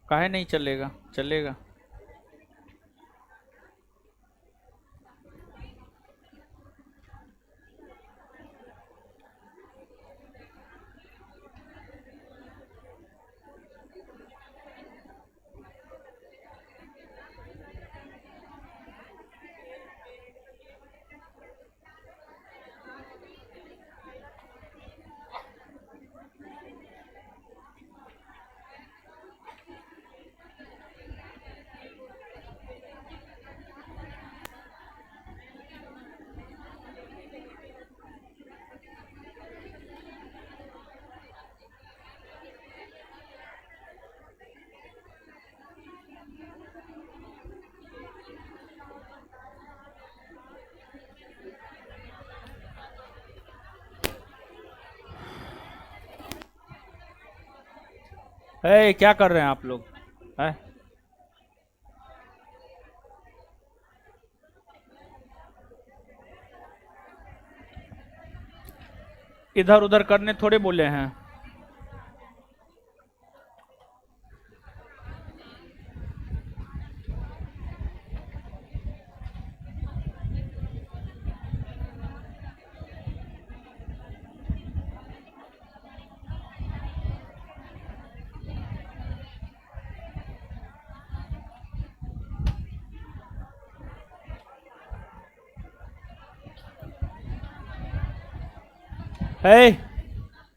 काहे नहीं चलेगा? चलेगा। क्या कर रहे हैं आप लोग? है इधर उधर करने थोड़े बोले हैं।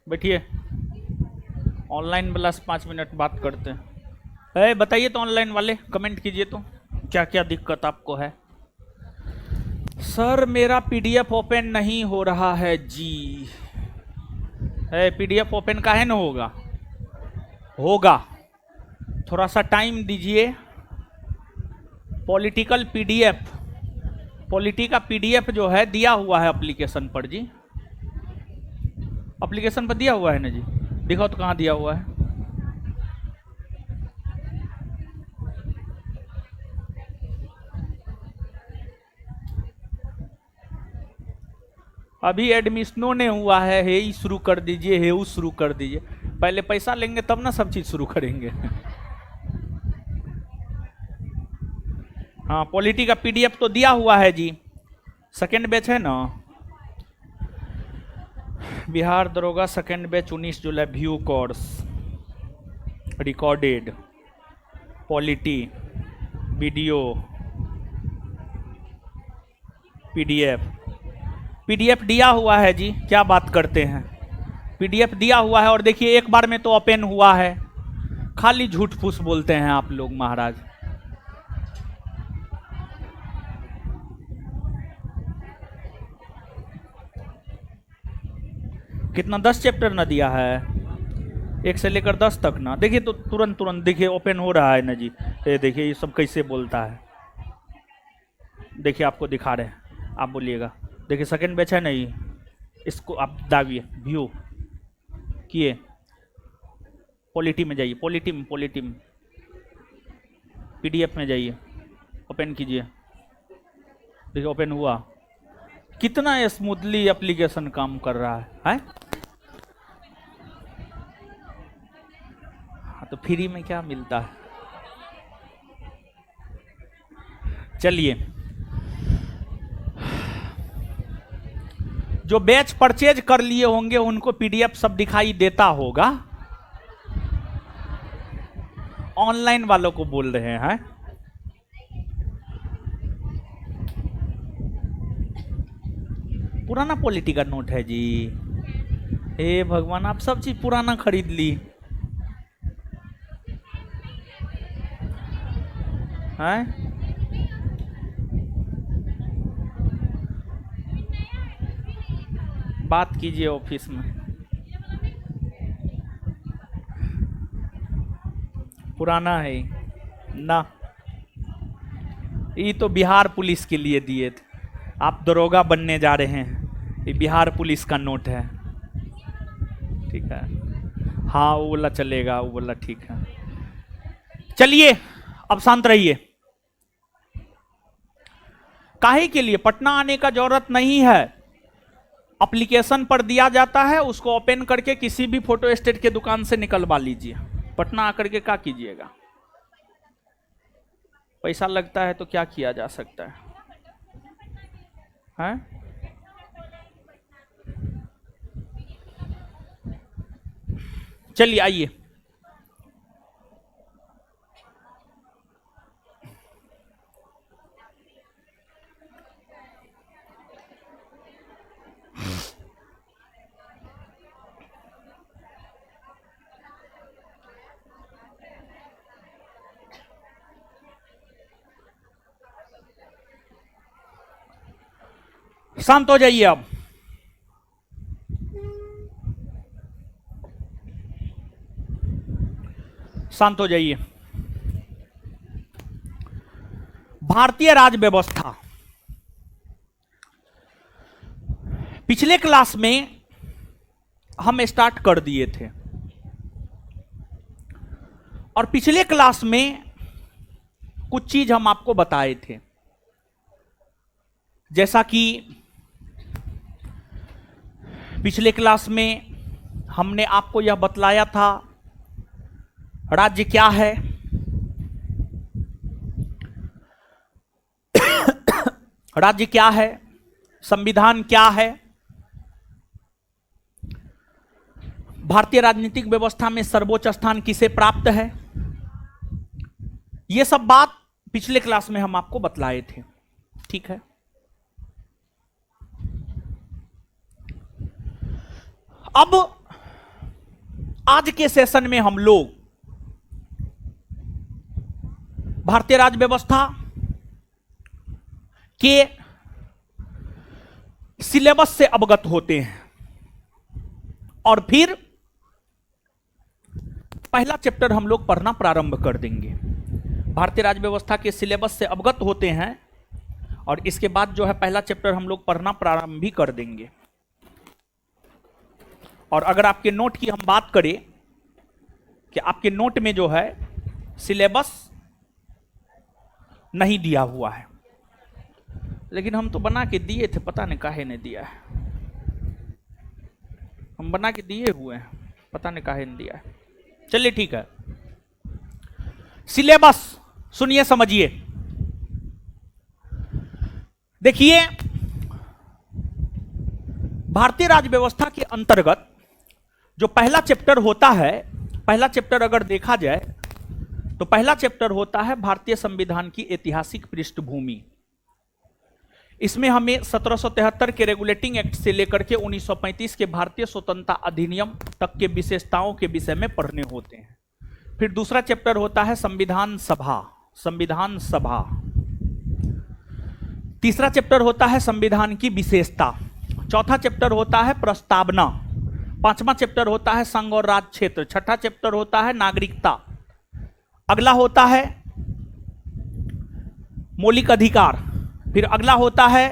बैठिए, ऑनलाइन प्लस 5 मिनट बात करते हैं। बताइए तो ऑनलाइन वाले कमेंट कीजिए तो क्या क्या दिक्कत आपको है। सर मेरा पीडीएफ ओपन नहीं हो रहा है जी। पीडीएफ ओपन काहे न होगा? होगा, थोड़ा सा टाइम दीजिए। पॉलिटिकल पीडीएफ, पॉलिटी का पीडीएफ जो है दिया हुआ है एप्लीकेशन पर जी। एप्लीकेशन पर दिया हुआ है ना जी, दिखाओ तो कहाँ दिया हुआ है। अभी एडमिशनों ने हुआ है, हे ही शुरू कर दीजिए, हे शुरू कर दीजिए। पहले पैसा लेंगे तब ना सब चीज शुरू करेंगे। हाँ, पॉलिटी का पीडीएफ तो दिया हुआ है जी, सेकेंड बैच है ना। बिहार दरोगा सेकेंड बैच 19 जुलाई view course recorded polity video PDF दिया हुआ है जी। क्या बात करते हैं, पीडीएफ दिया हुआ है और देखिए एक बार में तो ओपन हुआ है। खाली झूठ फूस बोलते हैं आप लोग महाराज। कितना 10 चैप्टर ना दिया है, 1 से लेकर 10 तक ना। देखिए तो तुरंत तुरंत देखिए ओपन हो रहा है ना जी। ये देखिए ये सब कैसे बोलता है, देखिए आपको दिखा रहे हैं, आप बोलिएगा। देखिए सेकंड बैच है नहीं, इसको आप दाबिए, व्यू किए, पॉलिटी में जाइए, पॉलिटी में पीडीएफ में जाइए, ओपन कीजिए। देखिए ओपन हुआ, कितना स्मूथली एप्लीकेशन काम कर रहा है? हाँ तो फ्री में क्या मिलता है। चलिए, जो बैच परचेज कर लिए होंगे उनको पीडीएफ सब दिखाई देता होगा। ऑनलाइन वालों को बोल रहे हैं। पुराना पॉलिटी का नोट है जी। हे भगवान, आप सब चीज पुराना खरीद ली हैं। बात कीजिए ऑफिस में। पुराना है ना, ये तो बिहार पुलिस के लिए दिए थे। आप दरोगा बनने जा रहे हैं, ये बिहार पुलिस का नोट है, ठीक है। हाँ वो बोला चलेगा, वो बोला ठीक है। चलिए अब शांत रहिए। काहे के लिए पटना आने का जरूरत नहीं है, एप्लीकेशन पर दिया जाता है, उसको ओपन करके किसी भी फोटो स्टेट के दुकान से निकलवा लीजिए। पटना आकर के क्या कीजिएगा, पैसा लगता है तो क्या किया जा सकता है, हैं? चलिए आइए, शांत हो जाइए अब। शांत हो जाइए। भारतीय राज व्यवस्था, पिछले क्लास में हम स्टार्ट कर दिए थे और पिछले क्लास में कुछ चीज हम आपको बताए थे, जैसा कि पिछले क्लास में हमने आपको यह बतलाया था राज्य क्या है, राज्य क्या है, संविधान क्या है, भारतीय राजनीतिक व्यवस्था में सर्वोच्च स्थान किसे प्राप्त है। यह सब बात पिछले क्लास में हम आपको बतलाए थे, ठीक है। अब आज के सेशन में हम लोग भारतीय राज्य व्यवस्था के सिलेबस से अवगत होते हैं और फिर पहला चैप्टर हम लोग पढ़ना प्रारंभ कर देंगे। भारतीय राज्य व्यवस्था के सिलेबस से अवगत होते हैं और इसके बाद जो है पहला चैप्टर हम लोग पढ़ना प्रारंभ भी कर देंगे। और अगर आपके नोट की हम बात करें कि आपके नोट में जो है सिलेबस नहीं दिया हुआ है, लेकिन हम तो बना के दिए थे, पता नहीं काहे नहीं दिया है। हम बना के दिए हुए हैं, पता नहीं काहे नहीं दिया है। चलिए ठीक है, सिलेबस सुनिए समझिए। देखिए, भारतीय राज्य व्यवस्था के अंतर्गत जो पहला चैप्टर होता है, पहला चैप्टर अगर देखा जाए तो पहला चैप्टर होता है भारतीय संविधान की ऐतिहासिक पृष्ठभूमि। इसमें हमें 1773 के रेगुलेटिंग एक्ट से लेकर के 1935 के भारतीय स्वतंत्रता अधिनियम तक के विशेषताओं के विषय में पढ़ने होते हैं। फिर दूसरा चैप्टर होता है संविधान सभा, संविधान सभा। तीसरा चैप्टर होता है संविधान की विशेषता। चौथा चैप्टर होता है प्रस्तावना। पांचवा चैप्टर होता है संघ और राज्य क्षेत्र। छठा चैप्टर होता है नागरिकता। अगला होता है मौलिक अधिकार। फिर अगला होता है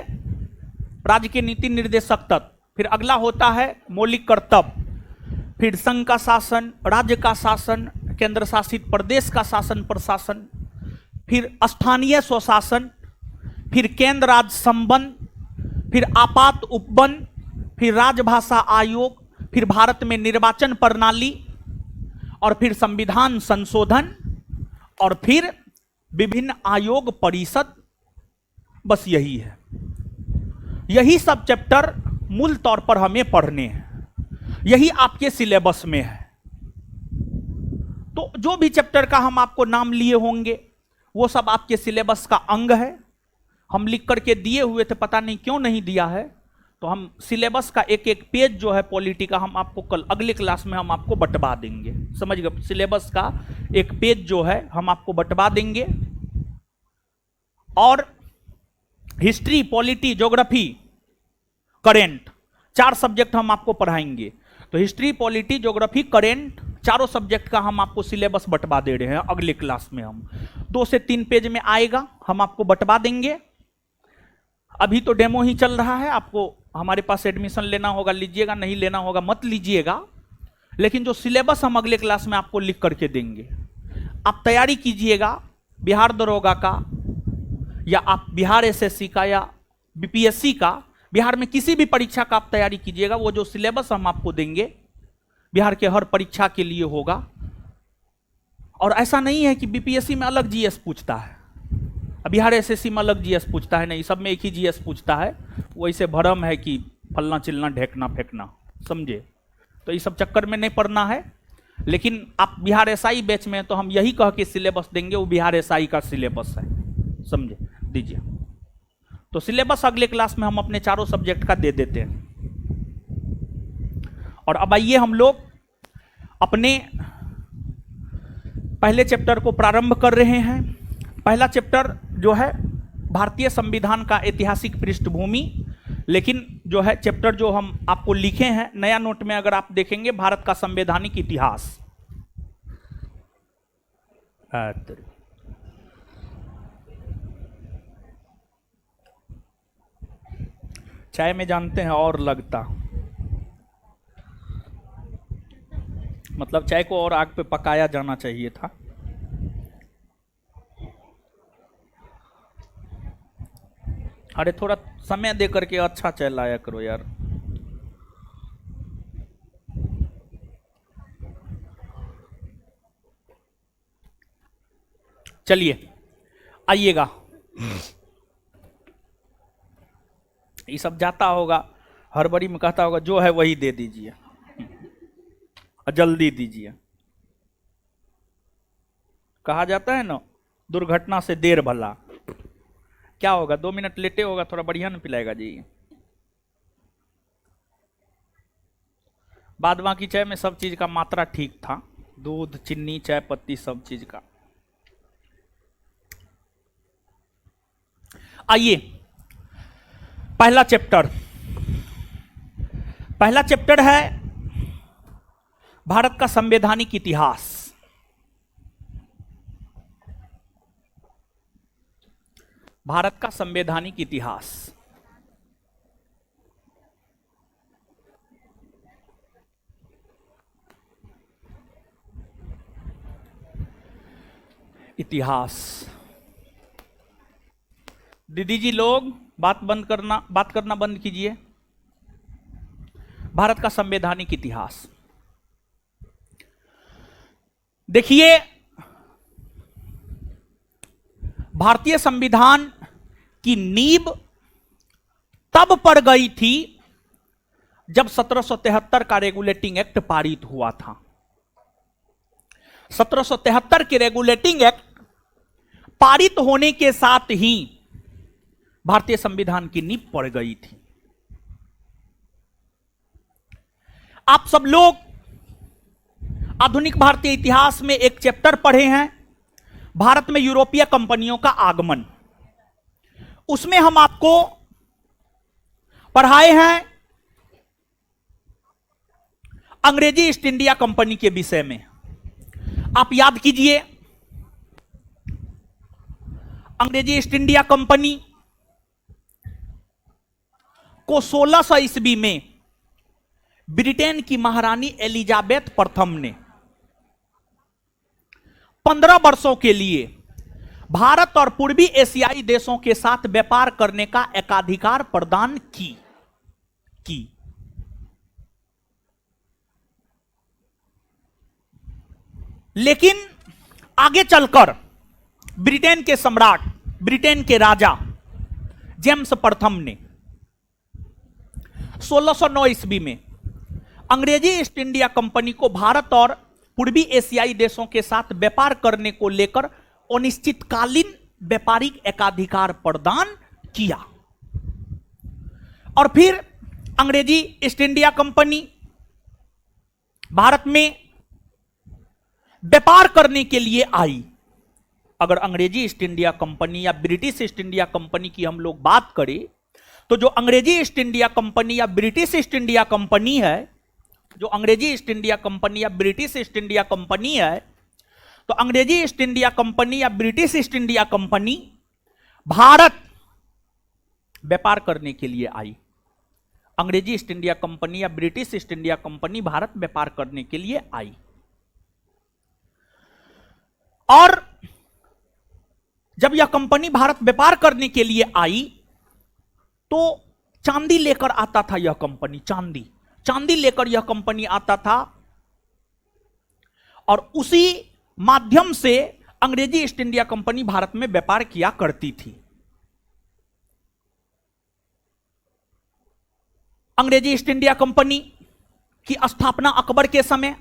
राज्य के नीति निर्देशक तत्व। फिर अगला होता है मौलिक कर्तव्य। फिर संघ का शासन, राज्य का शासन, केंद्र शासित प्रदेश का शासन प्रशासन, फिर स्थानीय स्वशासन, फिर केंद्र राज्य संबंध, फिर आपात उपबंध, फिर राजभाषा आयोग, फिर भारत में निर्वाचन प्रणाली, और फिर संविधान संशोधन, और फिर विभिन्न आयोग परिषद। बस यही है, यही सब चैप्टर मूल तौर पर हमें पढ़ने हैं, यही आपके सिलेबस में है। तो जो भी चैप्टर का हम आपको नाम लिए होंगे वो सब आपके सिलेबस का अंग है। हम लिख करके दिए हुए थे, पता नहीं क्यों नहीं दिया है, तो हम सिलेबस का एक एक पेज जो है पॉलिटी का हम आपको कल अगले क्लास में हम आपको बंटवा देंगे। समझ गए? सिलेबस का एक पेज जो है हम आपको बंटवा देंगे। और history, polity, geography, current, 4 subject हम आपको पढ़ाएंगे। तो हिस्ट्री, पॉलिटी, ज्योग्राफी, करेंट, चारों सब्जेक्ट का हम आपको सिलेबस बंटवा दे रहे हैं। अगले क्लास में हम 2 से 3 पेज में आएगा, हम आपको बंटवा देंगे। अभी तो डेमो ही चल रहा है, आपको हमारे पास एडमिशन लेना होगा लीजिएगा, नहीं लेना होगा मत लीजिएगा। लेकिन जो सिलेबस हम अगले क्लास में आपको लिख करके देंगे, आप तैयारी कीजिएगा बिहार दरोगा का, या आप बिहार एसएससी का, या बीपीएससी का, बिहार में किसी भी परीक्षा का आप तैयारी कीजिएगा। वो जो सिलेबस हम आपको देंगे बिहार के हर परीक्षा के लिए होगा। और ऐसा नहीं है कि बीपीएससी में अलग जीएस पूछता है, अब बिहार एसएससी में अलग जीएस पूछता है, नहीं सब में एक ही जीएस पूछता है। वैसे भरम है कि फलना चिलना ढेकना फेंकना, समझे? तो ये सब चक्कर में नहीं पड़ना है। लेकिन आप बिहार एसआई बैच में तो हम यही कह के सिलेबस देंगे, वो बिहार एसआई का सिलेबस है, समझे? दीजिए। तो सिलेबस अगले क्लास में हम अपने चारों सब्जेक्ट का दे देते हैं। और अब आइए हम लोग अपने पहले चैप्टर को प्रारंभ कर रहे हैं। पहला चैप्टर जो है भारतीय संविधान का ऐतिहासिक पृष्ठभूमि, लेकिन जो है चैप्टर जो हम आपको लिखे हैं नया नोट में अगर आप देखेंगे, भारत का संवैधानिक इतिहास। चाय में जानते हैं और लगता, मतलब चाय को और आग पे पकाया जाना चाहिए था। अरे थोड़ा समय दे करके अच्छा चाय लाया करो यार। चलिए आइएगा। ये सब जाता होगा, हड़बड़ी में कहता होगा जो है वही दे दीजिए, जल्दी दीजिए। कहा जाता है ना, दुर्घटना से देर भला। क्या होगा, 2 मिनट लेटे होगा, थोड़ा बढ़िया न पिलाएगा जी। बाद बाकी चाय में सब चीज का मात्रा ठीक था, दूध, चीनी, चाय पत्ती, सब चीज का। आइए पहला चैप्टर है भारत का संवैधानिक इतिहास। भारत का संवैधानिक इतिहास। इतिहास। दीदी जी लोग बात करना बंद कीजिए। भारत का संवैधानिक इतिहास देखिए, भारतीय संविधान की नींव तब पड़ गई थी जब 1773 का रेगुलेटिंग एक्ट पारित हुआ था। 1773 के रेगुलेटिंग एक्ट पारित होने के साथ ही भारतीय संविधान की नींव पड़ गई थी। आप सब लोग आधुनिक भारतीय इतिहास में एक चैप्टर पढ़े हैं, भारत में यूरोपीय कंपनियों का आगमन। उसमें हम आपको पढ़ाए हैं अंग्रेजी ईस्ट इंडिया कंपनी के विषय में। आप याद कीजिए, अंग्रेजी ईस्ट इंडिया कंपनी को 1600 ईस्वी में ब्रिटेन की महारानी एलिजाबेथ प्रथम ने 15 वर्षों के लिए भारत और पूर्वी एशियाई देशों के साथ व्यापार करने का एकाधिकार प्रदान की। लेकिन आगे चलकर ब्रिटेन के सम्राट, ब्रिटेन के राजा जेम्स प्रथम ने 1609 ईस्वी में अंग्रेजी ईस्ट इंडिया कंपनी को भारत और पूर्वी एशियाई देशों के साथ व्यापार करने को लेकर अनिश्चितकालीन व्यापारिक एकाधिकार प्रदान किया। और फिर अंग्रेजी ईस्ट इंडिया कंपनी भारत में व्यापार करने के लिए आई। अगर अंग्रेजी ईस्ट इंडिया कंपनी या ब्रिटिश ईस्ट इंडिया कंपनी की हम लोग बात करें, तो जो अंग्रेजी ईस्ट इंडिया कंपनी या ब्रिटिश ईस्ट इंडिया कंपनी है, जो अंग्रेजी ईस्ट इंडिया कंपनी या ब्रिटिश ईस्ट इंडिया कंपनी है, तो अंग्रेजी ईस्ट इंडिया कंपनी या British east India company Bharat व्यापार करने के लिए आई। अंग्रेजी ईस्ट इंडिया कंपनी या British east India company Bharat व्यापार करने के लिए आई। और जब यह कंपनी भारत व्यापार करने के लिए आई तो चांदी लेकर आता था यह कंपनी, चांदी लेकर यह कंपनी आता था, और उसी माध्यम से अंग्रेजी ईस्ट इंडिया कंपनी भारत में व्यापार किया करती थी। अंग्रेजी ईस्ट इंडिया कंपनी की स्थापना अकबर के समय,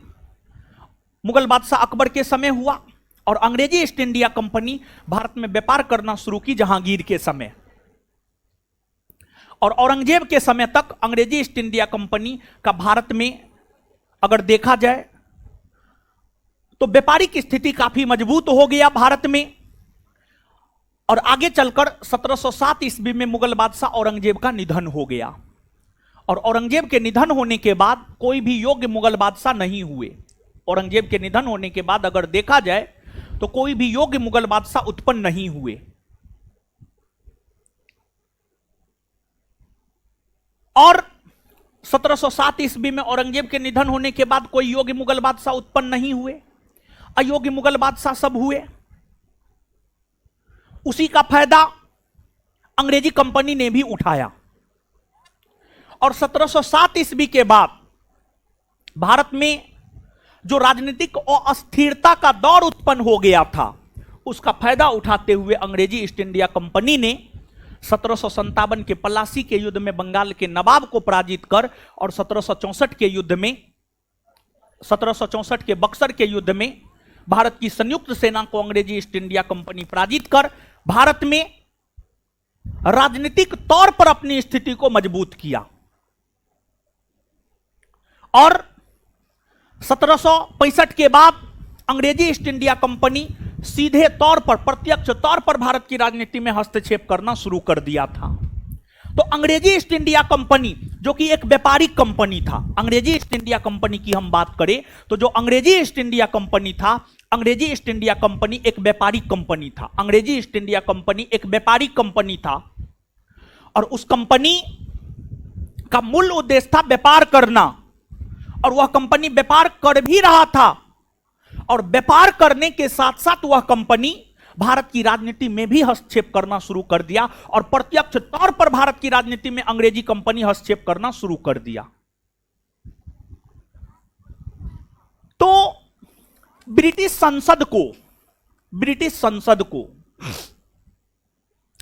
मुगल बादशाह अकबर के समय हुआ और अंग्रेजी ईस्ट इंडिया कंपनी भारत में व्यापार करना शुरू की जहांगीर के समय, और औरंगजेब के समय तक अंग्रेजी ईस्ट इंडिया कंपनी का भारत में अगर देखा जाए तो व्यापारिक स्थिति काफी मजबूत हो गया भारत में। और आगे चलकर 1707 ईस्वी में मुगल बादशाह औरंगजेब का निधन हो गया और औरंगजेब के निधन होने के बाद कोई भी योग्य मुगल बादशाह नहीं हुए। औरंगजेब के निधन होने के बाद अगर देखा जाए तो कोई भी योग्य मुगल बादशाह उत्पन्न नहीं हुए और 1707 ईस्वी में औरंगजेब के निधन होने के बाद कोई योग्य मुगल बादशाह उत्पन्न नहीं हुए, अयोग्य मुगल बादशाह सब हुए। उसी का फायदा अंग्रेजी कंपनी ने भी उठाया और 1707 ईस्वी के बाद भारत में जो राजनीतिक अस्थिरता का दौर उत्पन्न हो गया था उसका फायदा उठाते हुए अंग्रेजी ईस्ट इंडिया कंपनी ने 1757 के पलासी के युद्ध में बंगाल के नवाब को पराजित कर और 1764 के युद्ध में 1764 के बक्सर के युद्ध में भारत की संयुक्त सेना को अंग्रेजी ईस्ट इंडिया कंपनी पराजित कर भारत में राजनीतिक तौर पर अपनी स्थिति को मजबूत किया और 1765 के बाद अंग्रेजी ईस्ट इंडिया कंपनी सीधे तौर पर, प्रत्यक्ष तौर पर भारत की राजनीति में हस्तक्षेप करना शुरू कर दिया था। तो अंग्रेजी ईस्ट इंडिया कंपनी जो कि एक व्यापारिक कंपनी था, अंग्रेजी ईस्ट इंडिया कंपनी की हम बात करें तो जो अंग्रेजी ईस्ट इंडिया कंपनी था, अंग्रेजी ईस्ट इंडिया कंपनी एक व्यापारिक कंपनी था। अंग्रेजी ईस्ट इंडिया कंपनी एक व्यापारिक कंपनी था और उस कंपनी का मूल उद्देश्य था व्यापार करना और वह कंपनी व्यापार कर भी रहा था और व्यापार करने के साथ साथ वह कंपनी भारत की राजनीति में भी हस्तक्षेप करना शुरू कर दिया और प्रत्यक्ष तौर पर भारत की राजनीति में अंग्रेजी कंपनी हस्तक्षेप करना शुरू कर दिया। तो ब्रिटिश संसद को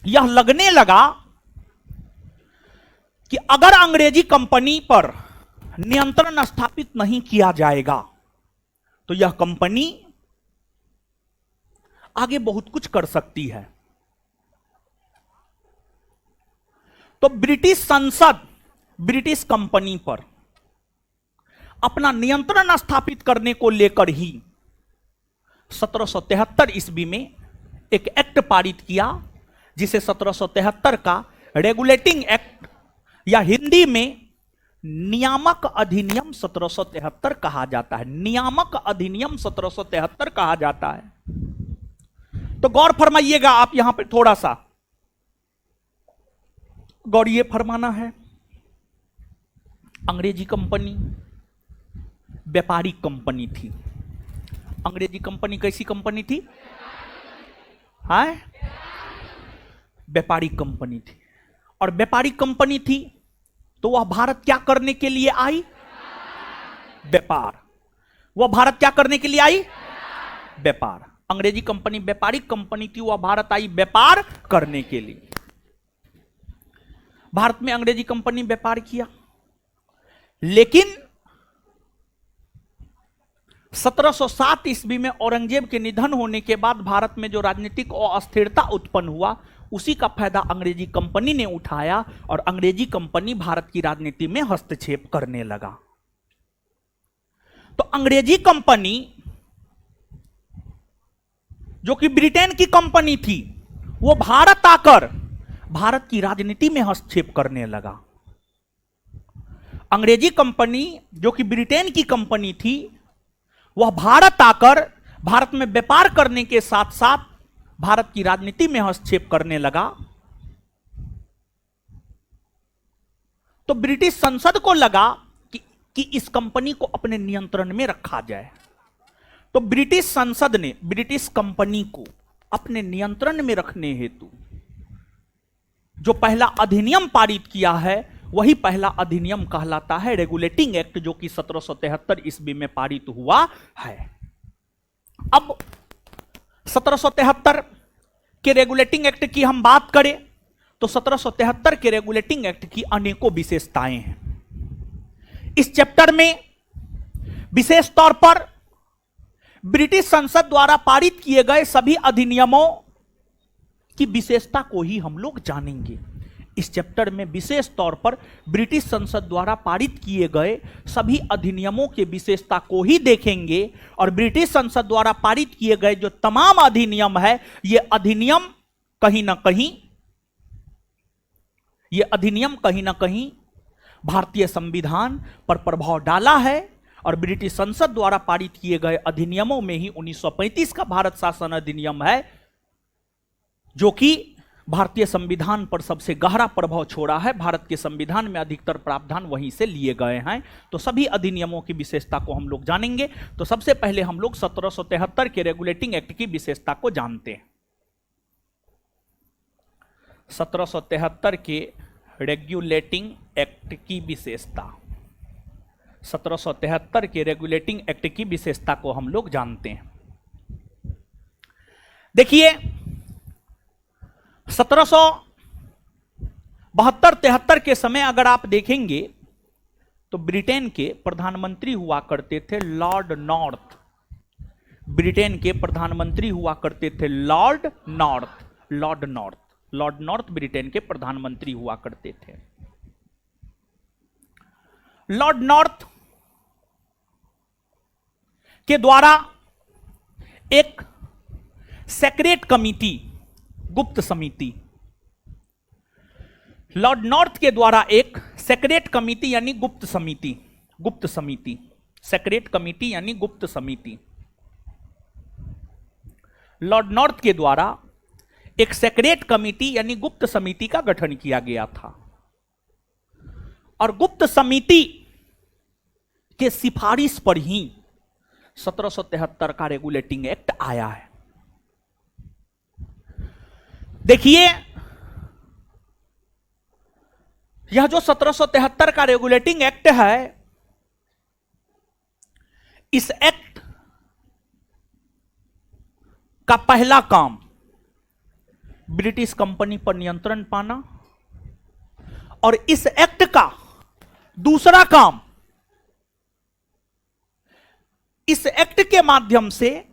यह लगने लगा कि अगर अंग्रेजी कंपनी पर नियंत्रण स्थापित नहीं किया जाएगा तो यह कंपनी आगे बहुत कुछ कर सकती है। तो ब्रिटिश संसद ब्रिटिश कंपनी पर अपना नियंत्रण स्थापित करने को लेकर ही 1773 ईस्वी में एक एक्ट पारित किया जिसे 1773 का रेगुलेटिंग एक्ट या हिंदी में नियामक अधिनियम 1773 कहा जाता है। नियामक अधिनियम 1773 कहा जाता है। तो गौर फरमाइएगा आप यहां पे थोड़ा सा गौर ये फरमाना है, अंग्रेजी कंपनी व्यापारिक कंपनी थी। अंग्रेजी कंपनी कैसी कंपनी थी? हाँ, व्यापारिक कंपनी थी और व्यापारिक कंपनी थी तो वह भारत क्या करने के लिए आई? व्यापार। वह भारत क्या करने के लिए आई? व्यापार। अंग्रेजी कंपनी व्यापारिक कंपनी थी, वह भारत आई व्यापार करने के लिए। भारत में अंग्रेजी कंपनी व्यापार किया, लेकिन 1707 ईस्वी में औरंगजेब के निधन होने के बाद भारत में जो राजनीतिक अस्थिरता उत्पन्न हुआ उसी का फायदा अंग्रेजी कंपनी ने उठाया और अंग्रेजी कंपनी भारत की राजनीति में हस्तक्षेप करने लगा। तो अंग्रेजी कंपनी जो कि ब्रिटेन की कंपनी थी वो भारत आकर भारत की राजनीति में हस्तक्षेप करने लगा। अंग्रेजी कंपनी जो कि ब्रिटेन की कंपनी थी वह भारत आकर भारत में व्यापार करने के साथ साथ भारत की राजनीति में हस्तक्षेप करने लगा। तो ब्रिटिश संसद को लगा कि इस कंपनी को अपने नियंत्रण में रखा जाए। तो ब्रिटिश संसद ने ब्रिटिश कंपनी को अपने नियंत्रण में रखने हेतु जो पहला अधिनियम पारित किया है वही पहला अधिनियम कहलाता है रेगुलेटिंग एक्ट, जो कि 1773 ईस्वी में पारित हुआ है। अब 1773 के रेगुलेटिंग एक्ट की हम बात करें तो 1773 के रेगुलेटिंग एक्ट की अनेकों विशेषताएं हैं। इस चैप्टर में विशेष तौर पर ब्रिटिश संसद द्वारा पारित किए गए सभी अधिनियमों की विशेषता को ही हम लोग जानेंगे। इस चैप्टर में विशेष तौर पर ब्रिटिश संसद द्वारा पारित किए गए सभी अधिनियमों के विशेषता को ही देखेंगे और ब्रिटिश संसद द्वारा पारित किए गए जो तमाम अधिनियम है, ये अधिनियम कहीं ना कहीं भारतीय संविधान पर प्रभाव डाला है और ब्रिटिश संसद द्वारा पारित किए गए अधिनियमों में ही 1935 का भारत शासन अधिनियम है जो कि भारतीय संविधान पर सबसे गहरा प्रभाव छोड़ा है। भारत के संविधान में अधिकतर प्रावधान वहीं से लिए गए हैं। तो सभी अधिनियमों की विशेषता को हम लोग जानेंगे। तो सबसे पहले हम लोग 1773 के रेगुलेटिंग एक्ट की विशेषता को जानते हैं। 1773 के रेगुलेटिंग एक्ट की विशेषता, 1773 के रेगुलेटिंग एक्ट की विशेषता को हम लोग जानते हैं। देखिए 1772-73 के समय अगर आप देखेंगे तो ब्रिटेन के प्रधानमंत्री हुआ करते थे लॉर्ड नॉर्थ। ब्रिटेन के प्रधानमंत्री हुआ करते थे लॉर्ड नॉर्थ ब्रिटेन के प्रधानमंत्री हुआ करते थे। लॉर्ड नॉर्थ के द्वारा एक सेक्रेट कमिटी, गुप्त समिति, लॉर्ड नॉर्थ के द्वारा एक सेक्रेट कमिटी यानी गुप्त समिति, सेक्रेट कमिटी यानी गुप्त समिति, लॉर्ड नॉर्थ के द्वारा एक सेक्रेट कमिटी यानी गुप्त समिति का गठन किया गया था और गुप्त समिति के सिफारिश पर ही 1773 का रेगुलेटिंग एक्ट आया है। देखिए यह जो 1773 का रेगुलेटिंग एक्ट है, इस एक्ट का पहला काम ब्रिटिश कंपनी पर नियंत्रण पाना और इस एक्ट का दूसरा काम इस एक्ट के माध्यम से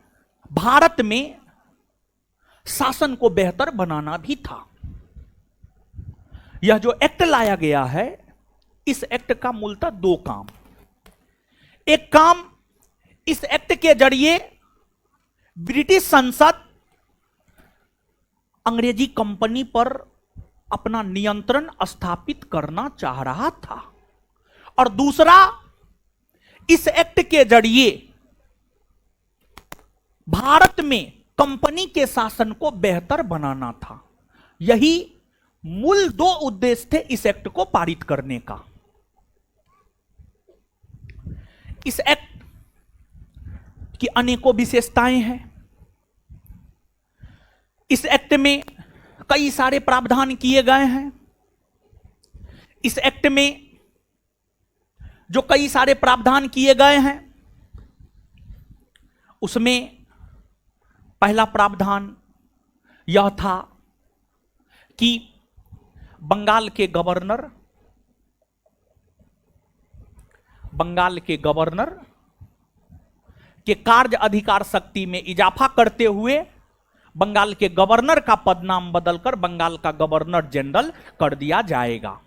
भारत में शासन को बेहतर बनाना भी था। यह जो एक्ट लाया गया है, इस एक्ट का मूलतः दो काम। एक काम, इस एक्ट के जरिए ब्रिटिश संसद अंग्रेजी कंपनी पर अपना नियंत्रण स्थापित करना चाह रहा था और दूसरा, इस एक्ट के जरिए भारत में कंपनी के शासन को बेहतर बनाना था। यही मूल दो उद्देश्य थे इस एक्ट को पारित करने का। इस एक्ट की अनेकों विशेषताएं हैं। इस एक्ट में कई सारे प्रावधान किए गए हैं। इस एक्ट में जो कई सारे प्रावधान किए गए हैं, उसमें पहला प्रावधान यह था कि बंगाल के गवर्नर के कार्य अधिकार शक्ति में इजाफा करते हुए बंगाल के गवर्नर का पदनाम बदलकर बंगाल का गवर्नर जनरल कर दिया जाएगा।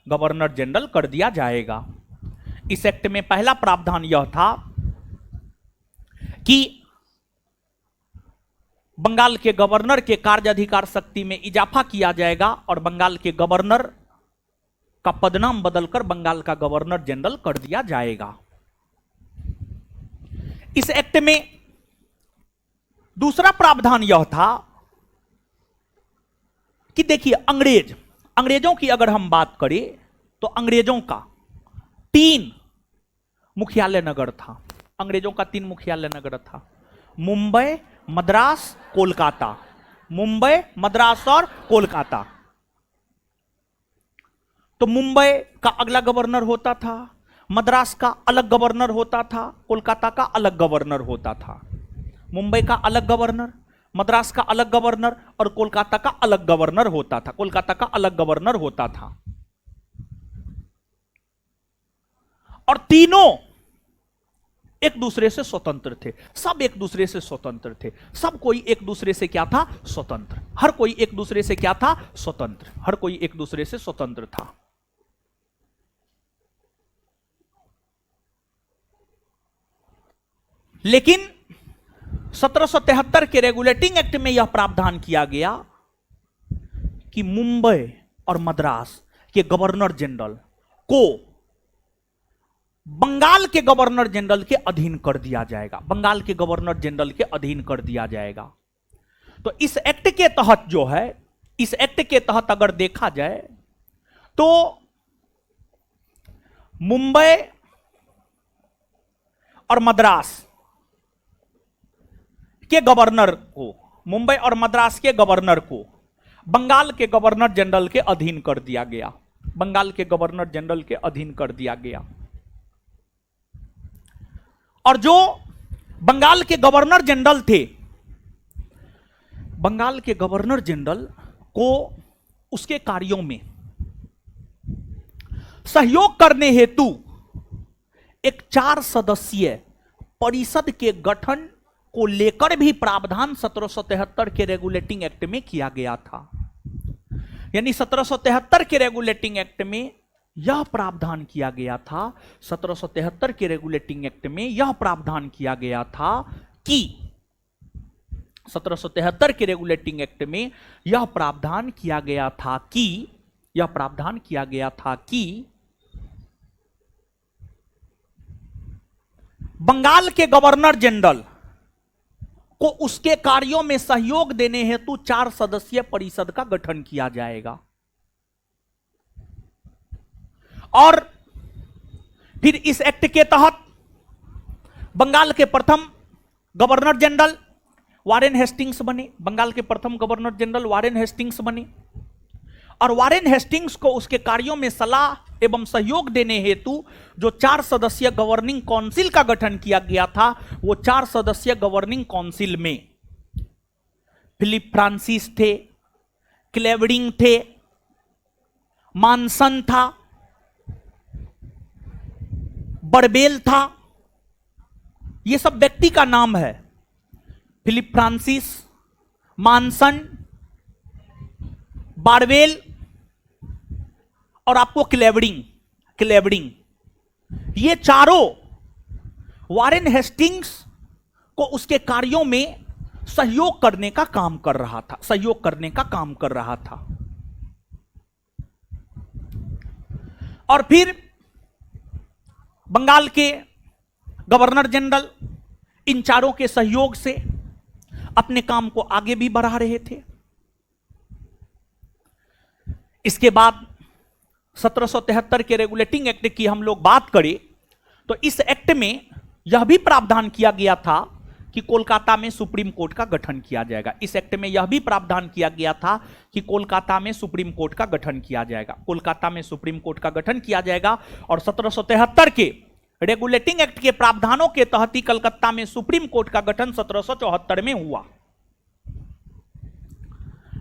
गवर्नर जनरल कर दिया जाएगा। इस एक्ट में पहला प्रावधान यह था कि बंगाल के गवर्नर के कार्य अधिकार शक्ति में इजाफा किया जाएगा और बंगाल के गवर्नर का पदनाम बदलकर बंगाल का गवर्नर जनरल कर दिया जाएगा। इस एक्ट में दूसरा प्रावधान यह था कि देखिए, अंग्रेजों की अगर हम बात करें तो अंग्रेजों का 3 मुख्यालय नगर था। अंग्रेजों का 3 मुख्यालय नगर था, मुंबई, मद्रास, कोलकाता। मुंबई, मद्रास और कोलकाता। तो मुंबई का अगला गवर्नर होता था, मद्रास का अलग गवर्नर होता था, कोलकाता का अलग गवर्नर होता था। मुंबई का अलग गवर्नर, मद्रास का अलग गवर्नर और कोलकाता का अलग गवर्नर होता था, कोलकाता का अलग गवर्नर होता था। और तीनों एक दूसरे से स्वतंत्र थे, सब एक दूसरे से स्वतंत्र थे, सब कोई एक दूसरे से क्या था, स्वतंत्र। हर कोई एक दूसरे से क्या था, स्वतंत्र। हर कोई एक दूसरे से स्वतंत्र था। लेकिन 1773 के रेगुलेटिंग एक्ट में यह प्रावधान किया गया कि मुंबई और मद्रास के गवर्नर जनरल को बंगाल के गवर्नर जनरल के अधीन कर दिया जाएगा, बंगाल के गवर्नर जनरल के अधीन कर दिया जाएगा। तो इस एक्ट के तहत जो है, इस एक्ट के तहत अगर देखा जाए तो मुंबई और मद्रास के गवर्नर को, मुंबई और मद्रास के गवर्नर को बंगाल के गवर्नर जनरल के अधीन कर दिया गया, बंगाल के गवर्नर जनरल के अधीन कर दिया गया। और जो बंगाल के गवर्नर जनरल थे, बंगाल के गवर्नर जनरल को उसके कार्यों में सहयोग करने हेतु एक 4 सदस्यीय परिषद के गठन को लेकर भी प्रावधान 1773 के रेगुलेटिंग एक्ट में किया गया था। यानी 1773 के रेगुलेटिंग एक्ट में यह प्रावधान किया गया था, 1773 के रेगुलेटिंग एक्ट में यह प्रावधान किया गया था कि 1773 के रेगुलेटिंग एक्ट में यह प्रावधान किया गया था कि, यह प्रावधान किया गया था कि बंगाल के गवर्नर जनरल को उसके कार्यों में सहयोग देने हेतु 4 सदस्यीय परिषद का गठन किया जाएगा। और फिर इस एक्ट के तहत बंगाल के प्रथम गवर्नर जनरल वारेन हेस्टिंग्स बने, बंगाल के प्रथम गवर्नर जनरल वारेन हेस्टिंग्स बने। और वारेन हेस्टिंग्स को उसके कार्यों में सलाह एवं सहयोग देने हेतु जो 4 सदस्यीय गवर्निंग काउंसिल का गठन किया गया था, वो 4 सदस्यीय गवर्निंग काउंसिल में फिलिप फ्रांसिस थे, क्लेवडिंग थे, मानसन था, बरबेल था। ये सब व्यक्ति का नाम है, फिलिप फ्रांसिस, मानसन, बारवेल और आपको क्लेवडिंग, ये चारों वारेन हेस्टिंग्स को उसके कार्यों में सहयोग करने का काम कर रहा था, सहयोग करने का काम कर रहा था। और फिर बंगाल के गवर्नर जनरल इन चारों के सहयोग से अपने काम को आगे भी बढ़ा रहे थे। इसके बाद 1773 के रेगुलेटिंग एक्ट की हम लोग बात करें तो इस एक्ट में यह भी प्रावधान किया गया था कि कोलकाता में सुप्रीम कोर्ट का गठन किया जाएगा। इस एक्ट में यह भी प्रावधान किया गया था कि कोलकाता में सुप्रीम कोर्ट का गठन किया जाएगा, कोलकाता में सुप्रीम कोर्ट का गठन किया जाएगा। और 1773 के रेगुलेटिंग एक्ट के प्रावधानों के तहत ही कलकत्ता में सुप्रीम कोर्ट का गठन 1774 में हुआ।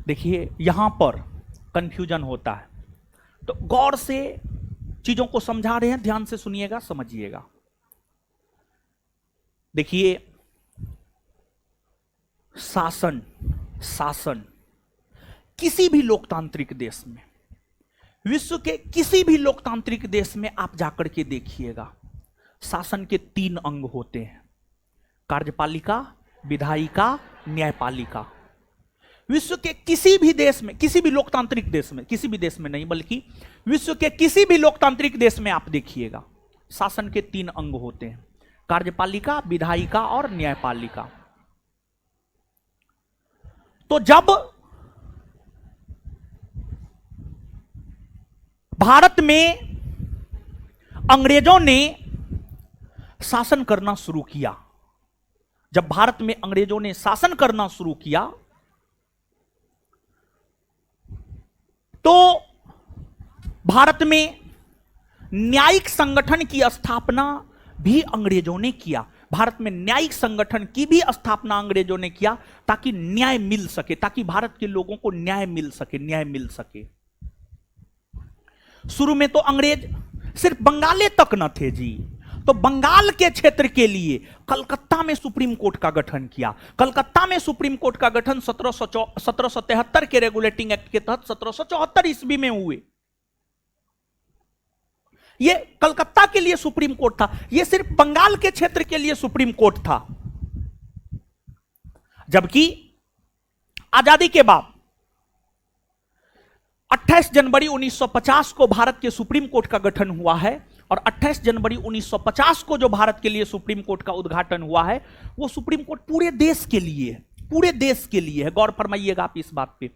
देखिए यहां पर कंफ्यूजन होता है, तो गौर से चीजों को समझा रहे हैं, ध्यान से सुनिएगा, समझिएगा। देखिए शासन किसी भी लोकतांत्रिक देश में, विश्व के किसी भी लोकतांत्रिक देश में आप जाकर के देखिएगा, शासन के 3 अंग होते हैं, कार्यपालिका, विधायिका, न्यायपालिका। विश्व के किसी भी देश में, किसी भी लोकतांत्रिक देश में, किसी भी देश में नहीं बल्कि विश्व के किसी भी लोकतांत्रिक देश में आप देखिएगा शासन के 3 अंग होते हैं, कार्यपालिका, विधायिका और न्यायपालिका। तो जब भारत में अंग्रेजों ने शासन करना शुरू किया, जब भारत में अंग्रेजों ने शासन करना शुरू किया तो भारत में न्यायिक संगठन की स्थापना भी अंग्रेजों ने किया। भारत में न्यायिक संगठन की भी स्थापना अंग्रेजों ने किया ताकि न्याय मिल सके, ताकि भारत के लोगों को न्याय मिल सके, न्याय मिल सके। शुरू में तो अंग्रेज सिर्फ बंगाले तक न थे जी, तो बंगाल के क्षेत्र के लिए कलकत्ता में सुप्रीम कोर्ट का गठन किया। कलकत्ता में सुप्रीम कोर्ट का गठन 1773 के रेगुलेटिंग एक्ट के तहत 1774 ईस्वी में हुए। यह कलकत्ता के लिए सुप्रीम कोर्ट था, यह सिर्फ बंगाल के क्षेत्र के लिए सुप्रीम कोर्ट था। जबकि आजादी के बाद 28 जनवरी 1950 को भारत के सुप्रीम कोर्ट का गठन हुआ है, और 28 जनवरी 1950 को जो भारत के लिए सुप्रीम कोर्ट का उद्घाटन हुआ है, वो सुप्रीम कोर्ट पूरे देश के लिए है, पूरे देश के लिए है। गौर फरमाइएगा आप इस बात पे।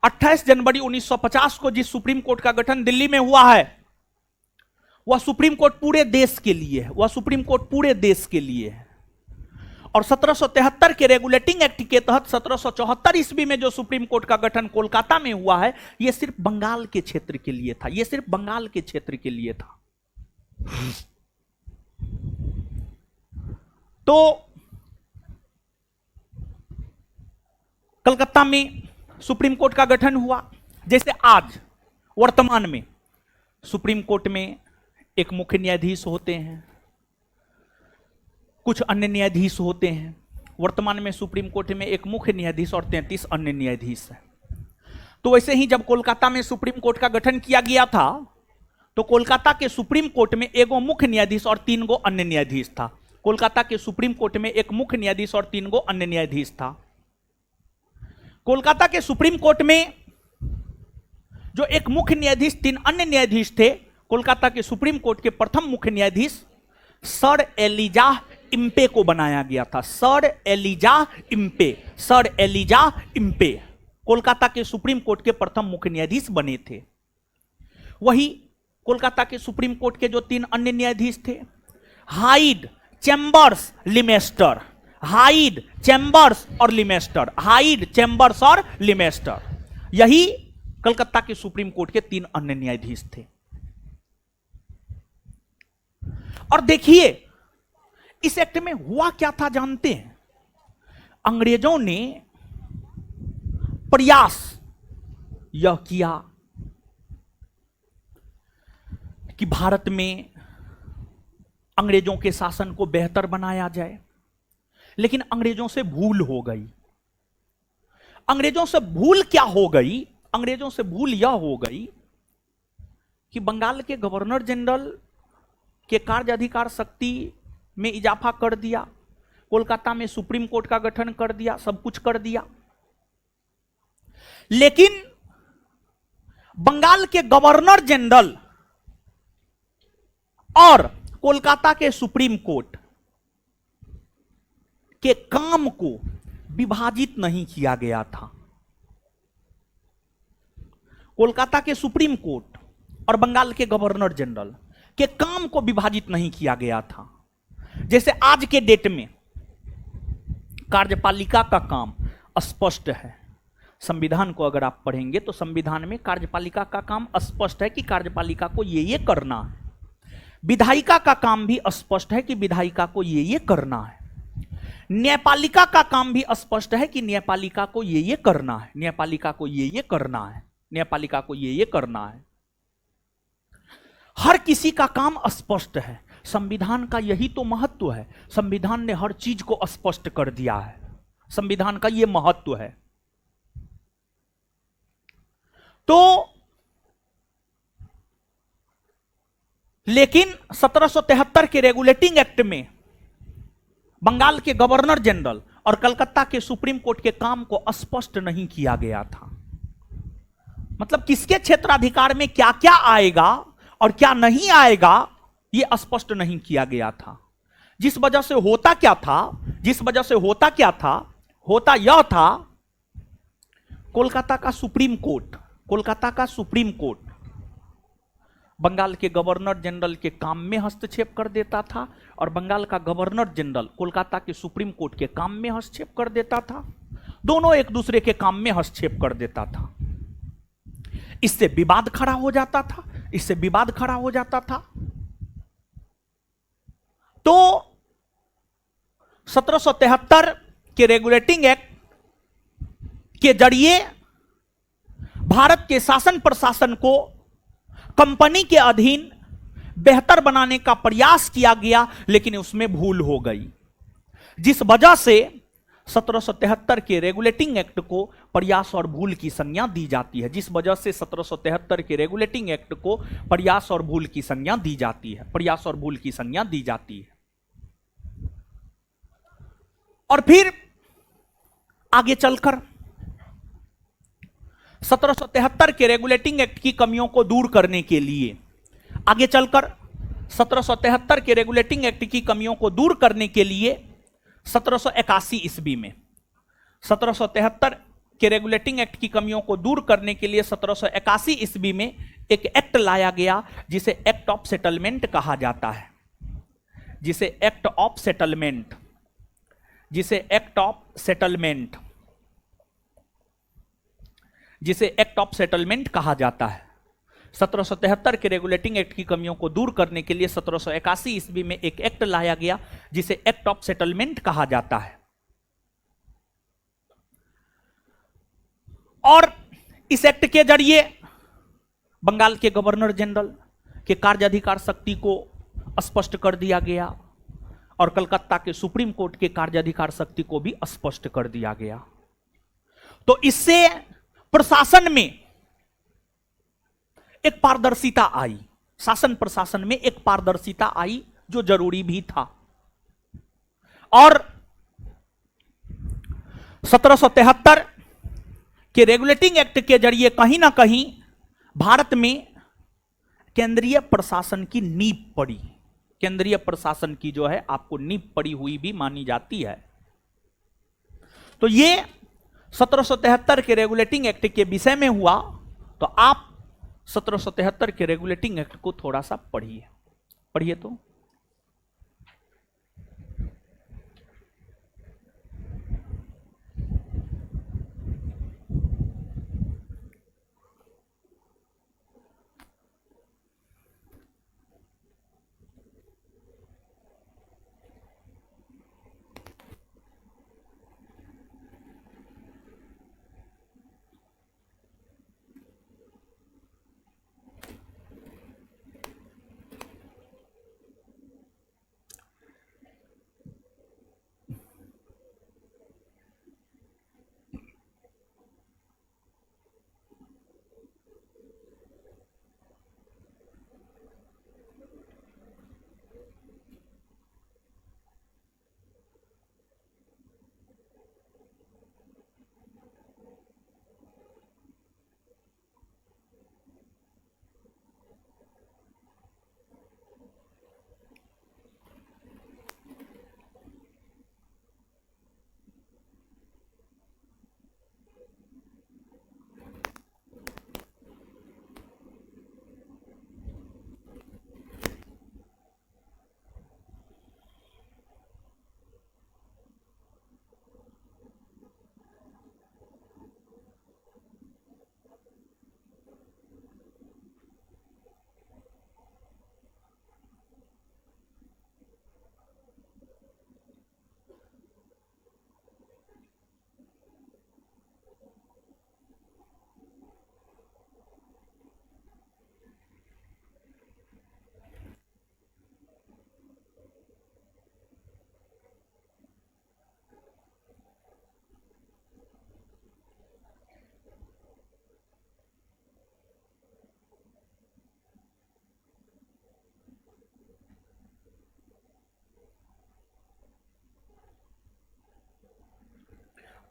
28 जनवरी 1950 को जिस सुप्रीम कोर्ट का गठन दिल्ली में हुआ है, वह सुप्रीम कोर्ट पूरे देश के लिए है, वह सुप्रीम कोर्ट पूरे देश के लिए है। और 1773 के रेगुलेटिंग एक्ट के तहत 1774 ईस्वी में जो सुप्रीम कोर्ट का गठन कोलकाता में हुआ है, यह सिर्फ बंगाल के क्षेत्र के लिए था, यह सिर्फ बंगाल के क्षेत्र के लिए था। तो कलकत्ता में सुप्रीम कोर्ट का गठन हुआ। जैसे आज वर्तमान में सुप्रीम कोर्ट में एक मुख्य न्यायाधीश होते हैं, कुछ अन्य न्यायाधीश होते हैं। वर्तमान में सुप्रीम कोर्ट में एक मुख्य न्यायाधीश और 33 अन्य न्यायाधीश हैं। तो वैसे ही जब कोलकाता में सुप्रीम कोर्ट का गठन किया गया था, तो कोलकाता के सुप्रीम कोर्ट में एगो मुख्य न्यायाधीश और 3 गो अन्य न्यायाधीश था। कोलकाता के सुप्रीम कोर्ट में एक मुख्य न्यायाधीश और 3 गो अन्य न्यायाधीश था। कोलकाता के सुप्रीम कोर्ट में जो एक मुख्य न्यायाधीश, 3 अन्य न्यायाधीश थे, कोलकाता के सुप्रीम कोर्ट के प्रथम मुख्य न्यायाधीश सर एलिजाह इम्पे को बनाया गया था। Sir Elijah Impey, sir Elijah Impey Kolkata के सुप्रीम कोर्ट के प्रथम मुख्य न्यायाधीश बने थे। वही कोलकाता के सुप्रीम कोर्ट के जो 3 अन्य न्यायाधीश थे, हाइड, चैम्बर्स, लिमेस्टर, हाइड, चैम्बर्स और लिमेस्टर, हाइड, चैम्बर्स और लिमेस्टर, यही कलकत्ता के सुप्रीम कोर्ट के 3 अन्य न्यायाधीश थे। और देखिए इस एक्ट में हुआ क्या था जानते हैं? अंग्रेजों ने प्रयास यह किया कि भारत में अंग्रेजों के शासन को बेहतर बनाया जाए, लेकिन अंग्रेजों से भूल हो गई। अंग्रेजों से भूल क्या हो गई? अंग्रेजों से भूल यह हो गई कि बंगाल के गवर्नर जनरल के कार्य अधिकार शक्ति में इजाफा कर दिया, कोलकाता में सुप्रीम कोर्ट का गठन कर दिया, सब कुछ कर दिया, लेकिन बंगाल के गवर्नर जनरल और कोलकाता के सुप्रीम कोर्ट के काम को विभाजित नहीं किया गया था। कोलकाता के सुप्रीम कोर्ट और बंगाल के गवर्नर जनरल के काम को विभाजित नहीं किया गया था। जैसे आज के डेट में कार्यपालिका का काम स्पष्ट है। संविधान को अगर आप पढ़ेंगे तो संविधान में कार्यपालिका का काम स्पष्ट है कि कार्यपालिका को ये करना है। विधायिका का काम भी स्पष्ट है कि विधायिका को ये करना है। न्यायपालिका का काम भी स्पष्ट है कि न्यायपालिका को ये करना है, न्यायपालिका को ये करना है, न्यायपालिका को ये करना है। हर किसी का काम स्पष्ट है। संविधान का यही तो महत्व है। संविधान ने हर चीज को स्पष्ट कर दिया है। संविधान का यह महत्व है। तो लेकिन 1773 के रेगुलेटिंग एक्ट में बंगाल के गवर्नर जनरल और कलकत्ता के सुप्रीम कोर्ट के काम को स्पष्ट नहीं किया गया था। मतलब किसके क्षेत्राधिकार में क्या क्या आएगा और क्या नहीं आएगा, यह स्पष्ट नहीं किया गया था। जिस वजह से होता क्या था, होता यह था, कोलकाता का सुप्रीम कोर्ट बंगाल के गवर्नर जनरल के काम में हस्तक्षेप कर देता था और बंगाल का गवर्नर जनरल कोलकाता के सुप्रीम कोर्ट के काम में हस्तक्षेप कर देता था। दोनों एक दूसरे के काम में हस्तक्षेप कर देता था। इससे विवाद खड़ा हो जाता था। तो 1773 के रेगुलेटिंग एक्ट के जरिए भारत के शासन प्रशासन को कंपनी के अधीन बेहतर बनाने का प्रयास किया गया, लेकिन उसमें भूल हो गई, जिस वजह से 1773 के रेगुलेटिंग एक्ट को प्रयास और भूल की संज्ञा दी जाती है। जिस वजह से 1773 के रेगुलेटिंग एक्ट को प्रयास और भूल की संज्ञा दी जाती है, प्रयास और भूल की संज्ञा दी जाती है। और फिर आगे चलकर 1773 के रेगुलेटिंग एक्ट की कमियों को दूर करने के लिए, आगे चलकर 1773 के रेगुलेटिंग एक्ट की कमियों को दूर करने के लिए 1781 ईस्वी में, 1773 के रेगुलेटिंग एक्ट की कमियों को दूर करने के लिए 1781 ईस्वी में एक एक्ट लाया गया, जिसे एक्ट ऑफ सेटलमेंट कहा जाता है, जिसे एक्ट ऑफ सेटलमेंट, जिसे एक्ट ऑफ सेटलमेंट, जिसे एक्ट ऑफ सेटलमेंट कहा जाता है। 1773 के रेगुलेटिंग एक्ट की कमियों को दूर करने के लिए 1781 ईस्वी में एक एक्ट लाया गया, जिसे एक्ट ऑफ सेटलमेंट कहा जाता है। और इस एक्ट के जरिए बंगाल के गवर्नर जनरल के कार्याधिकार शक्ति को स्पष्ट कर दिया गया और कलकत्ता के सुप्रीम कोर्ट के कार्याधिकार शक्ति को भी स्पष्ट कर दिया गया। तो इससे प्रशासन में एक पारदर्शिता आई, शासन प्रशासन में एक पारदर्शिता आई, जो जरूरी भी था। और 1773 के रेगुलेटिंग एक्ट के जरिए कहीं ना कहीं भारत में केंद्रीय प्रशासन की नींव पड़ी, केंद्रीय प्रशासन की जो है आपको नींव पड़ी हुई भी मानी जाती है। तो ये 1773 के रेगुलेटिंग एक्ट के विषय में हुआ। तो आप 1773 के रेगुलेटिंग एक्ट को थोड़ा सा पढ़िए, पढ़िए तो।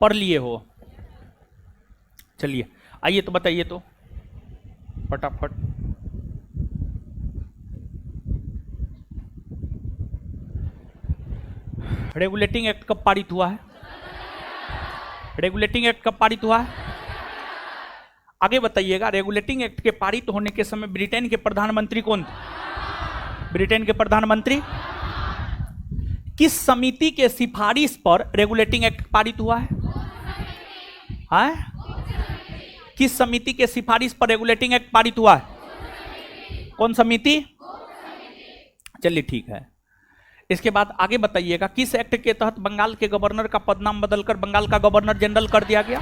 पढ़ लिए हो? चलिए आइए तो बताइए तो फटाफट। रेगुलेटिंग एक्ट कब पारित हुआ है? रेगुलेटिंग एक्ट कब पारित हुआ है? आगे बताइएगा। रेगुलेटिंग एक्ट के पारित होने के समय ब्रिटेन के प्रधानमंत्री कौन थे? ब्रिटेन के प्रधानमंत्री किस समिति के सिफारिश पर रेगुलेटिंग एक्ट पारित हुआ है? किस समिति के सिफारिश पर रेगुलेटिंग एक्ट पारित हुआ है? कौन समिति? चलिए ठीक है। इसके बाद आगे बताइएगा, किस एक्ट के तहत बंगाल के गवर्नर का पदनाम बदलकर बंगाल का गवर्नर जनरल कर दिया गया?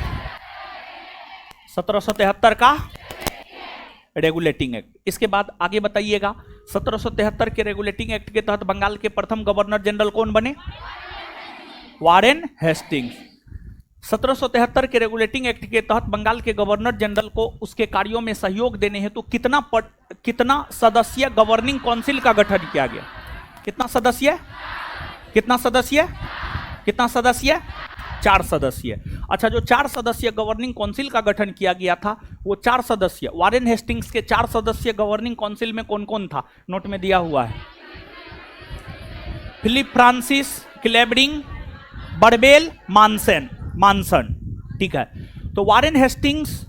1773 का रेगुलेटिंग एक्ट। इसके बाद आगे बताइएगा, 1773 के रेगुलेटिंग एक्ट के तहत बंगाल के प्रथम गवर्नर जनरल कौन बने? Warren Hastings. 1773 के रेगुलेटिंग एक्ट के तहत बंगाल के गवर्नर जनरल को उसके कार्यों में सहयोग देने हेतु कितना सदस्यीय गवर्निंग काउंसिल का गठन किया गया? कितना सदस्य? कितना सदस्य? कितना सदस्य? 4 सदस्य। अच्छा, जो 4 सदस्यीय गवर्निंग काउंसिल का गठन किया गया था, वो 4 सदस्य वारेन हेस्टिंग्स के 4 सदस्यीय गवर्निंग काउंसिल में कौन कौन था? नोट में दिया हुआ है। Philip Francis, Clavering, Barwell, Monson. ठीक है। तो वारेन हेस्टिंग्स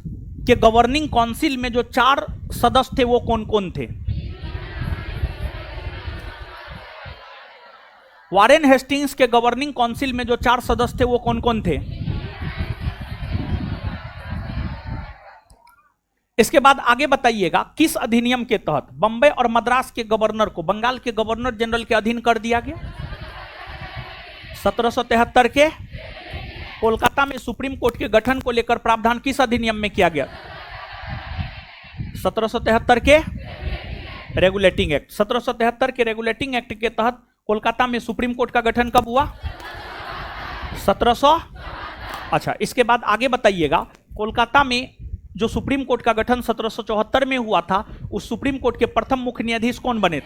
के गवर्निंग काउंसिल में जो 4 सदस्य थे वो कौन कौन थे? वारेन हेस्टिंग्स के गवर्निंग काउंसिल में जो 4 सदस्य थे वो कौन कौन थे? इसके बाद आगे बताइएगा, किस अधिनियम के तहत बंबई और मद्रास के गवर्नर को बंगाल के गवर्नर जनरल के अधीन कर दिया गया? 1773 के कोलकाता में सुप्रीम कोर्ट के गठन को लेकर प्रावधान किस अधिनियम में किया गया? 1773 के रेगुलेटिंग एक्ट। 1773 के रेगुलेटिंग एक्ट के तहत कोलकाता में सुप्रीम कोर्ट का गठन कब हुआ? 1700। अच्छा, इसके बाद आगे बताइएगा, कोलकाता में जो सुप्रीम कोर्ट का गठन 1774 में हुआ था, उस सुप्रीम कोर्ट के प्रथम मुख्य न्यायाधीश कौन बने?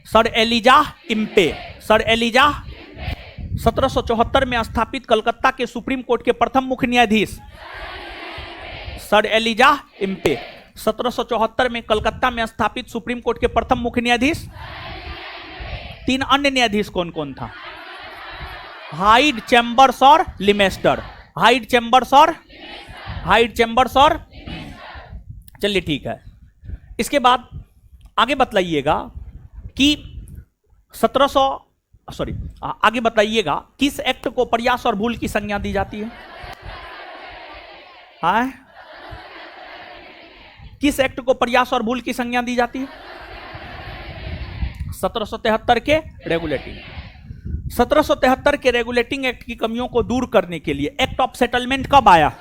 Sir Elijah Impey. Sir Elijah 1774 में स्थापित कलकत्ता के सुप्रीम कोर्ट के प्रथम मुख्य न्यायाधीश सर एलिजाह इम्पे। 1774 में कलकत्ता में स्थापित सुप्रीम कोर्ट के प्रथम मुख्य न्यायाधीश। 3 अन्य न्यायाधीश कौन कौन था? हाइड, चैम्बर्स और लिमेस्टर। हाइड, चैम्बर्स और चलिए ठीक है। इसके बाद आगे बतलाइएगा कि आगे बताइएगा, किस एक्ट को प्रयास और भूल की संज्ञा दी जाती है? हाँ, किस एक्ट को प्रयास और भूल की संज्ञा दी जाती है? 1773 के रेगुलेटिंग। 1773 के रेगुलेटिंग एक्ट की कमियों को दूर करने के लिए एक्ट ऑफ सेटलमेंट कब आया?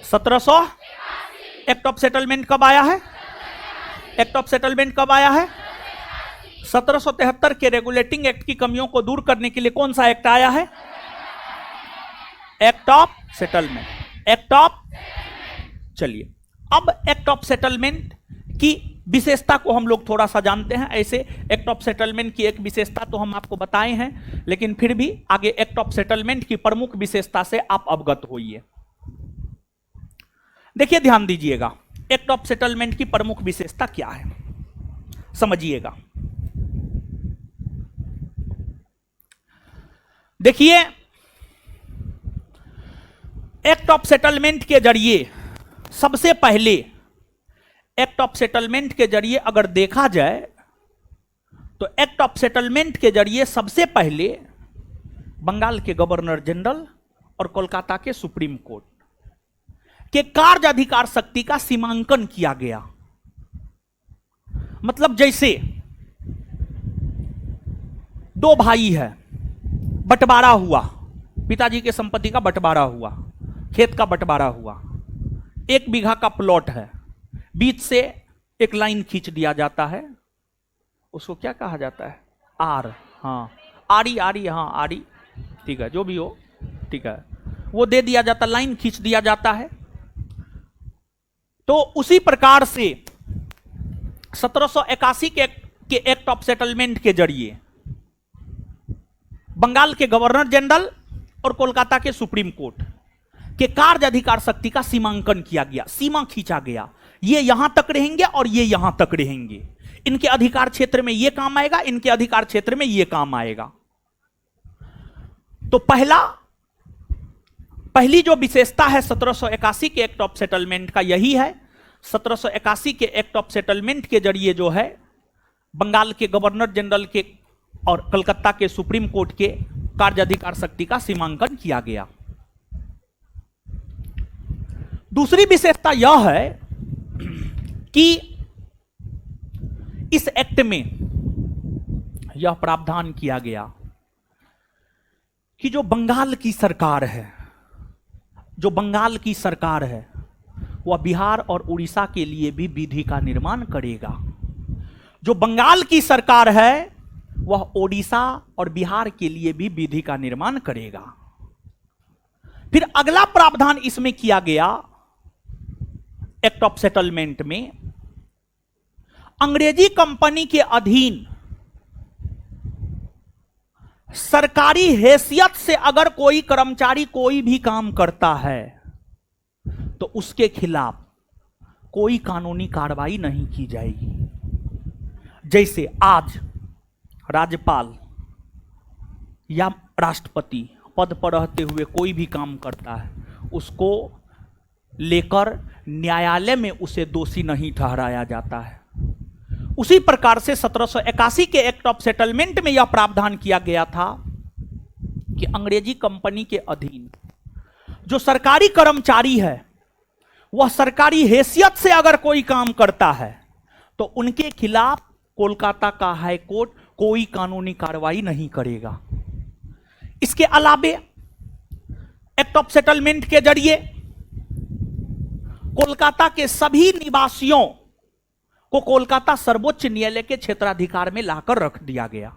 1700। एक्ट ऑफ सेटलमेंट कब आया है? एक्ट ऑफ सेटलमेंट कब आया है? 1773 के रेगुलेटिंग एक्ट की कमियों को दूर करने के लिए कौन सा एक्ट आया है? Act of settlement. Act of, चलिए अब एक्ट ऑफ सेटलमेंट की विशेषता को हम लोग थोड़ा सा जानते हैं। ऐसे एक्ट ऑफ सेटलमेंट की एक विशेषता तो हम आपको बताए हैं, लेकिन फिर भी आगे एक्ट ऑफ सेटलमेंट की प्रमुख विशेषता से आप अवगत होइए। देखिए, ध्यान दीजिएगा, एक्ट ऑफ सेटलमेंट की प्रमुख विशेषता क्या है, समझिएगा। देखिए, एक्ट ऑफ सेटलमेंट के जरिए सबसे पहले, एक्ट ऑफ सेटलमेंट के जरिए अगर देखा जाए तो एक्ट ऑफ सेटलमेंट के जरिए सबसे पहले बंगाल के गवर्नर जनरल और कोलकाता के सुप्रीम कोर्ट के कार्य अधिकार शक्ति का सीमांकन किया गया। मतलब जैसे 2 भाई है, बंटवारा हुआ, पिताजी के संपत्ति का बंटवारा हुआ, खेत का बंटवारा हुआ, 1 बीघा का प्लॉट है, बीच से एक लाइन खींच दिया जाता है, उसको क्या कहा जाता है? आर, हाँ आरी, हाँ आरी, ठीक है, जो भी हो, ठीक है, वो दे दिया जाता, लाइन खींच दिया जाता है। तो उसी प्रकार से 1781 के एक्ट ऑफ सेटलमेंट के जरिए बंगाल के गवर्नर जनरल और कोलकाता के सुप्रीम कोर्ट के कार्य अधिकार शक्ति का सीमांकन किया गया, सीमा खींचा गया। ये यहां तक रहेंगे और ये यहां तक रहेंगे, इनके अधिकार क्षेत्र में ये काम आएगा, इनके अधिकार क्षेत्र में ये काम आएगा। तो पहली जो विशेषता है 1781 के एक्ट ऑफ सेटलमेंट का यही है। 1781 के एक्ट ऑफ सेटलमेंट के जरिए जो है बंगाल के गवर्नर जनरल के और कलकत्ता के सुप्रीम कोर्ट के कार्य अधिकार शक्ति का सीमांकन किया गया। दूसरी विशेषता यह है कि इस एक्ट में यह प्रावधान किया गया कि जो बंगाल की सरकार है, वह बिहार और उड़ीसा के लिए भी विधि का निर्माण करेगा। जो बंगाल की सरकार है वह ओडिशा और बिहार के लिए भी विधि का निर्माण करेगा। फिर अगला प्रावधान इसमें किया गया एक्ट ऑफ सेटलमेंट में, अंग्रेजी कंपनी के अधीन सरकारी हैसियत से अगर कोई कर्मचारी कोई भी काम करता है तो उसके खिलाफ कोई कानूनी कार्रवाई नहीं की जाएगी। जैसे आज राज्यपाल या राष्ट्रपति पद पर रहते हुए कोई भी काम करता है, उसको लेकर न्यायालय में उसे दोषी नहीं ठहराया जाता है। उसी प्रकार से 1781 के एक्ट ऑफ सेटलमेंट में यह प्रावधान किया गया था कि अंग्रेजी कंपनी के अधीन जो सरकारी कर्मचारी है, वह सरकारी हैसियत से अगर कोई काम करता है तो उनके खिलाफ कोलकाता का हाई कोर्ट कोई कानूनी कार्रवाई नहीं करेगा। इसके अलावे एक्ट ऑफ सेटलमेंट के जरिए कोलकाता के सभी निवासियों को कोलकाता सर्वोच्च न्यायालय के क्षेत्राधिकार में लाकर रख दिया गया।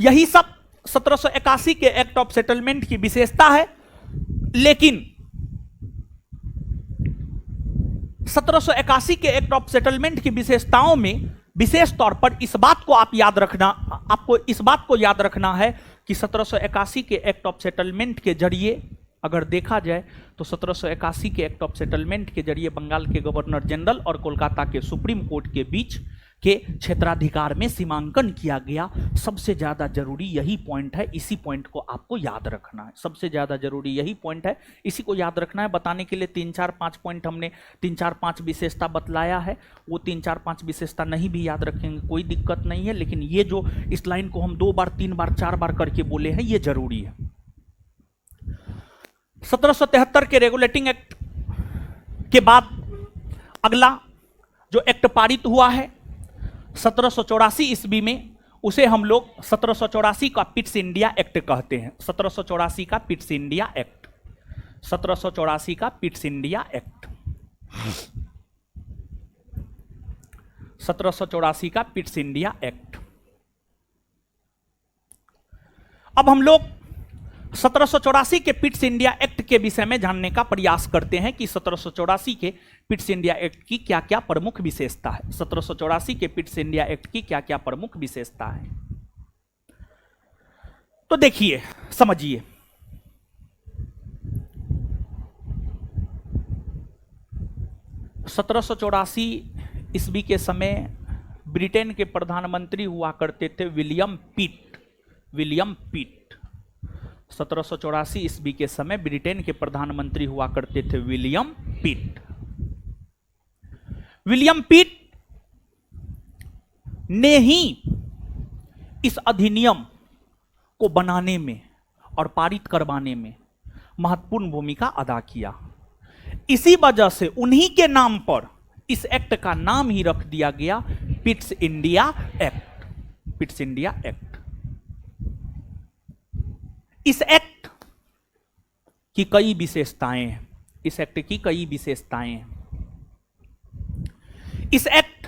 यही सब 1781 के एक्ट ऑफ सेटलमेंट की विशेषता है। लेकिन 1781 के एक्ट ऑफ सेटलमेंट की विशेषताओं में विशेष तौर पर आपको इस बात को याद रखना है कि 1781 के एक्ट ऑफ सेटलमेंट के जरिए अगर देखा जाए तो 1781 के एक्ट ऑफ सेटलमेंट के जरिए बंगाल के गवर्नर जनरल और कोलकाता के सुप्रीम कोर्ट के बीच के क्षेत्राधिकार में सीमांकन किया गया। सबसे ज्यादा जरूरी यही पॉइंट है, इसी पॉइंट को आपको याद रखना है। सबसे ज्यादा जरूरी यही पॉइंट है, इसी को याद रखना है। बताने के लिए 3-4-5 पॉइंट हमने 3-4-5 विशेषता बतलाया है, वो 3-4-5 विशेषता नहीं भी याद रखेंगे कोई दिक्कत नहीं है, लेकिन ये जो इस लाइन को हम 2 बार 3 बार 4 बार करके बोले हैं ये जरूरी है। 1773 के रेगुलेटिंग एक्ट के बाद अगला जो एक्ट पारित हुआ है 1784 ईस्वी में, उसे हम लोग 1784 का पिट्स इंडिया एक्ट कहते हैं। 1784 का पिट्स इंडिया एक्ट, 1784 का पिट्स इंडिया एक्ट, 1784 का पिट्स इंडिया एक्ट। अब हम लोग 1784 के पिट्स इंडिया एक्ट के विषय में जानने का प्रयास करते हैं कि 1784 के पिट्स इंडिया एक्ट की क्या क्या प्रमुख विशेषता है। 1784 के पिट्स इंडिया एक्ट की क्या क्या प्रमुख विशेषता है, तो देखिए समझिए। ईस्वी के समय ब्रिटेन के प्रधानमंत्री हुआ करते थे विलियम पिट। 1784 ईस्वी के समय ब्रिटेन के प्रधानमंत्री हुआ करते थे विलियम पिट। विलियम पिट ने ही इस अधिनियम को बनाने में और पारित करवाने में महत्वपूर्ण भूमिका अदा किया। इसी वजह से उन्हीं के नाम पर इस एक्ट का नाम ही रख दिया गया Pitt's India act. Pitt's India act. इस एक्ट की कई विशेषताएं हैं। इस एक्ट की कई विशेषताएं हैं। इस एक्ट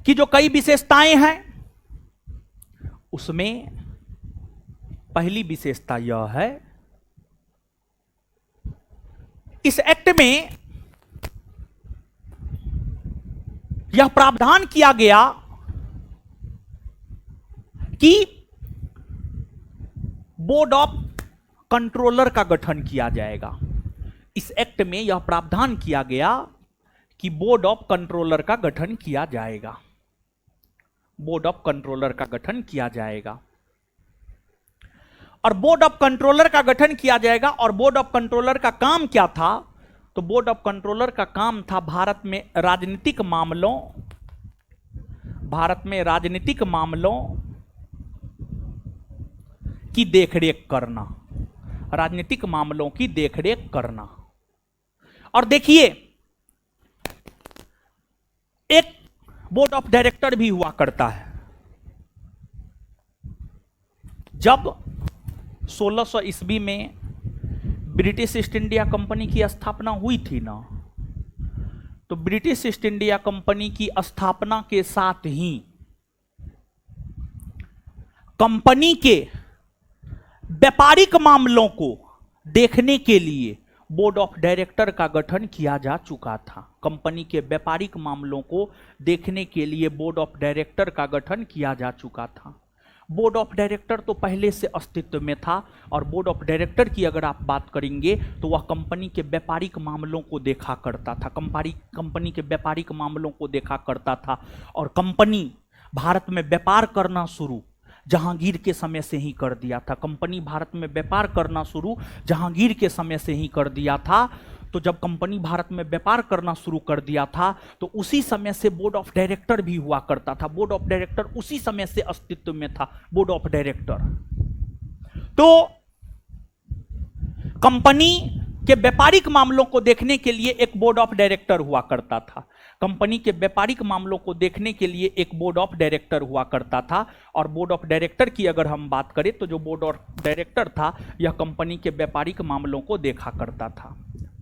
की जो कई विशेषताएं हैं उसमें पहली विशेषता यह है, इस एक्ट में यह प्रावधान किया गया कि बोर्ड ऑफ कंट्रोलर का गठन किया जाएगा। इस एक्ट में यह प्रावधान किया गया कि बोर्ड ऑफ कंट्रोलर का गठन किया जाएगा। बोर्ड ऑफ कंट्रोलर का गठन किया जाएगा और बोर्ड ऑफ कंट्रोलर का गठन किया जाएगा। और बोर्ड ऑफ कंट्रोलर का काम क्या था, तो बोर्ड ऑफ कंट्रोलर का काम था भारत में राजनीतिक मामलों की देखरेख करना। राजनीतिक मामलों की देखरेख करना। और देखिए, एक बोर्ड ऑफ डायरेक्टर भी हुआ करता है। जब 1600 ईस्वी में ब्रिटिश ईस्ट इंडिया कंपनी की स्थापना हुई थी ना, तो ब्रिटिश ईस्ट इंडिया कंपनी की स्थापना के साथ ही कंपनी के व्यापारिक मामलों को देखने के लिए बोर्ड ऑफ डायरेक्टर का गठन किया जा चुका था। कंपनी के व्यापारिक मामलों को देखने के लिए बोर्ड ऑफ डायरेक्टर का गठन किया जा चुका था। बोर्ड ऑफ डायरेक्टर तो पहले से अस्तित्व में था, और बोर्ड ऑफ डायरेक्टर की अगर आप बात करेंगे तो वह कंपनी के व्यापारिक मामलों को देखा करता था, कंपनी के व्यापारिक मामलों को देखा करता था। और कंपनी भारत में व्यापार करना शुरू जहांगीर के समय से ही कर दिया था। कंपनी भारत में व्यापार करना शुरू जहांगीर के समय से ही कर दिया था। तो जब कंपनी भारत में व्यापार करना शुरू कर दिया था तो उसी समय से बोर्ड ऑफ डायरेक्टर भी हुआ करता था। बोर्ड ऑफ डायरेक्टर उसी समय से अस्तित्व में था, बोर्ड ऑफ डायरेक्टर। तो कंपनी के व्यापारिक मामलों को देखने के लिए एक बोर्ड ऑफ डायरेक्टर हुआ करता था। कंपनी के व्यापारिक मामलों को देखने के लिए एक बोर्ड ऑफ डायरेक्टर हुआ करता था। और बोर्ड ऑफ डायरेक्टर की अगर हम बात करें तो जो बोर्ड ऑफ डायरेक्टर था यह कंपनी के व्यापारिक मामलों को देखा करता था।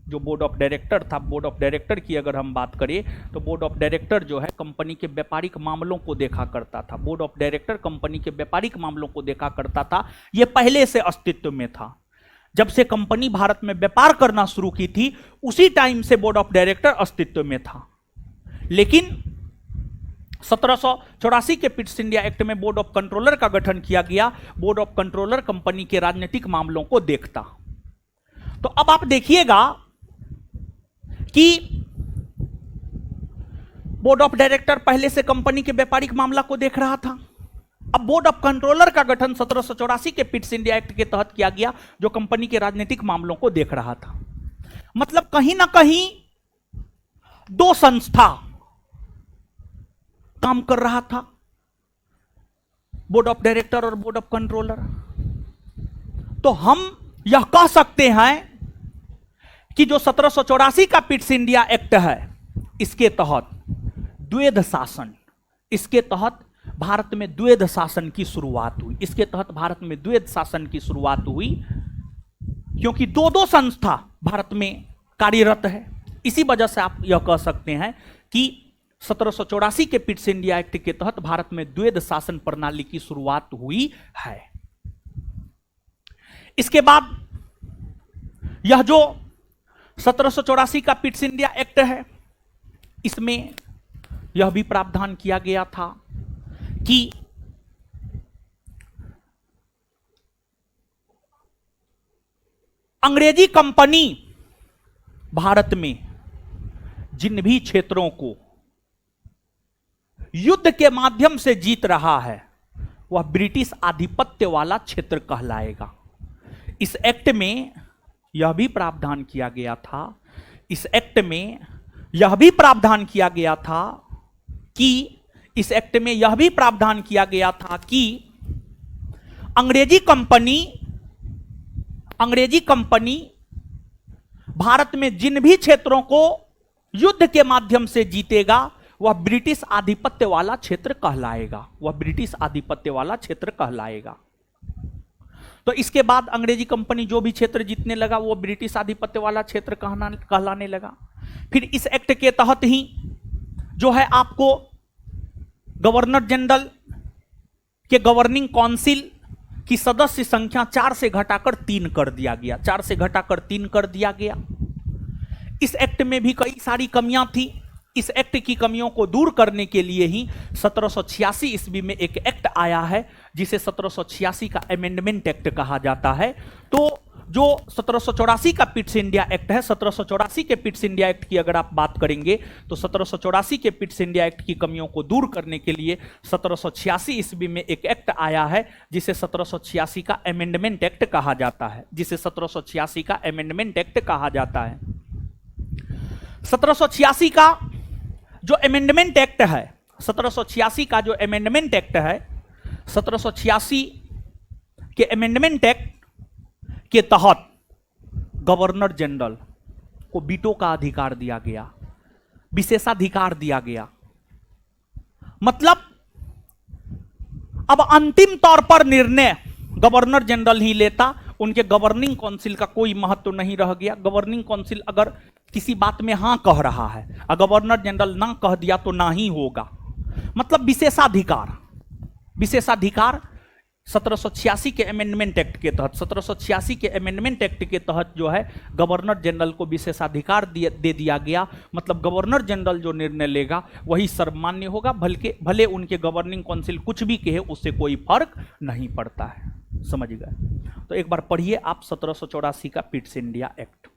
जो बोर्ड ऑफ डायरेक्टर था, बोर्ड ऑफ डायरेक्टर की अगर हम बात करें तो बोर्ड ऑफ डायरेक्टर जो है कंपनी के व्यापारिक मामलों को देखा करता था। बोर्ड ऑफ डायरेक्टर कंपनी के व्यापारिक मामलों को देखा करता था। यह पहले से अस्तित्व में था। जब से कंपनी भारत में व्यापार करना शुरू की थी उसी टाइम से बोर्ड ऑफ डायरेक्टर अस्तित्व में था। लेकिन 1784 के पिट्स इंडिया एक्ट में बोर्ड ऑफ कंट्रोलर का गठन किया गया। बोर्ड ऑफ कंट्रोलर कंपनी के राजनीतिक मामलों को देखता। तो अब आप देखिएगा कि बोर्ड ऑफ डायरेक्टर पहले से कंपनी के व्यापारिक मामला को देख रहा था। अब बोर्ड ऑफ कंट्रोलर का गठन 1784 के पिट्स इंडिया एक्ट के तहत किया गया जो कंपनी के राजनीतिक मामलों को देख रहा था। मतलब कहीं ना कहीं दो संस्था काम कर रहा था, बोर्ड ऑफ डायरेक्टर और बोर्ड ऑफ कंट्रोलर। तो हम यह कह सकते हैं कि जो 1784 का पिट्स इंडिया एक्ट है इसके तहत द्वैध शासन, इसके तहत भारत में द्वैध शासन की शुरुआत हुई। इसके तहत भारत में द्वैध शासन की शुरुआत हुई क्योंकि दो दो संस्था भारत में कार्यरत है। इसी वजह से आप यह कह सकते हैं कि 1784 के पिट्स इंडिया एक्ट के तहत भारत में द्वैध शासन प्रणाली की शुरुआत हुई है। इसके बाद यह जो 1784 का पिट्स इंडिया एक्ट है इसमें यह भी प्रावधान किया गया था कि अंग्रेजी कंपनी भारत में जिन भी क्षेत्रों को युद्ध के माध्यम से जीत रहा है वह ब्रिटिश आधिपत्य वाला क्षेत्र कहलाएगा। इस एक्ट में यह भी प्रावधान किया गया था, इस एक्ट में यह भी प्रावधान किया गया था कि इस एक्ट में यह भी प्रावधान किया गया था कि अंग्रेजी कंपनी भारत में जिन भी क्षेत्रों को युद्ध के माध्यम से जीतेगा वह ब्रिटिश आधिपत्य वाला क्षेत्र कहलाएगा, वह ब्रिटिश आधिपत्य वाला क्षेत्र कहलाएगा। तो इसके बाद अंग्रेजी कंपनी जो भी क्षेत्र जीतने लगा वो ब्रिटिश आधिपत्य वाला क्षेत्र कहलाने लगा। फिर इस एक्ट के तहत ही जो है आपको गवर्नर जनरल के गवर्निंग काउंसिल की सदस्य संख्या 4 से घटाकर 3 कर दिया गया, 4 से घटाकर 3 कर दिया गया। इस एक्ट में भी कई सारी कमियां थी। इस एक्ट की कमियों को दूर करने के लिए ही 1786 ईस्वी में एक एक्ट आया है जिसे 1786 का अमेंडमेंट एक्ट कहा जाता है। तो जो 1784 का पिट्स इंडिया एक्ट है, 1784 के पिट्स इंडिया एक्ट की अगर आप बात करेंगे तो 1784 के पिट्स इंडिया एक्ट की कमियों को दूर करने के लिए 1786 ईस्वी में एक एक्ट आया है जिसे 1786 का अमेंडमेंट एक्ट कहा जाता है, जिसे 1786 का अमेंडमेंट एक्ट कहा जाता है। 1786 का जो अमेंडमेंट एक्ट है, 1786 का जो अमेंडमेंट एक्ट है, 1786 के अमेंडमेंट एक्ट के तहत गवर्नर जनरल को वीटो का अधिकार दिया गया, विशेषाधिकार दिया गया। मतलब अब अंतिम तौर पर निर्णय गवर्नर जनरल ही लेता, उनके गवर्निंग काउंसिल का कोई महत्व नहीं रह गया। गवर्निंग काउंसिल अगर किसी बात में हां कह रहा है और गवर्नर जनरल ना कह दिया तो ना ही होगा। मतलब विशेषाधिकार, विशेषाधिकार 1786 के अमेंडमेंट एक्ट के तहत, 1786 के अमेंडमेंट एक्ट के तहत जो है गवर्नर जनरल को विशेषाधिकार दे दिया गया। मतलब गवर्नर जनरल जो निर्णय लेगा वही सर्वमान्य होगा, भले उनके गवर्निंग काउंसिल कुछ भी कहे, उससे कोई फर्क नहीं पड़ता है। समझ गए? तो एक बार पढ़िए आप 1784 का पिट्स इंडिया एक्ट।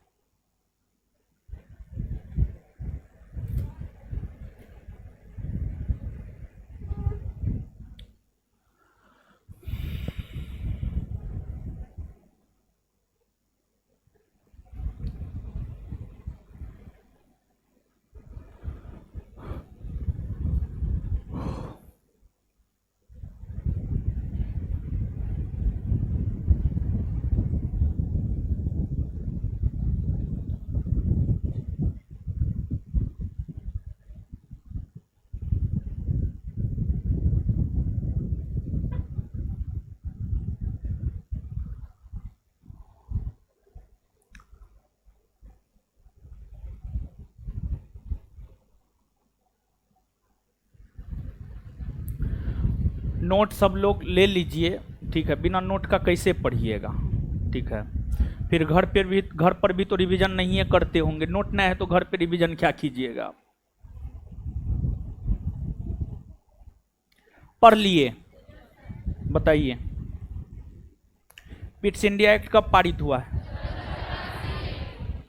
नोट सब लोग ले लीजिए, ठीक है? बिना नोट का कैसे पढ़िएगा, ठीक है? फिर घर पर भी तो रिवीजन नहीं है करते होंगे, नोट ना है तो घर पे रिवीजन क्या कीजिएगा? पढ़ लिए? बताइए पिट्स इंडिया एक्ट कब पारित हुआ है?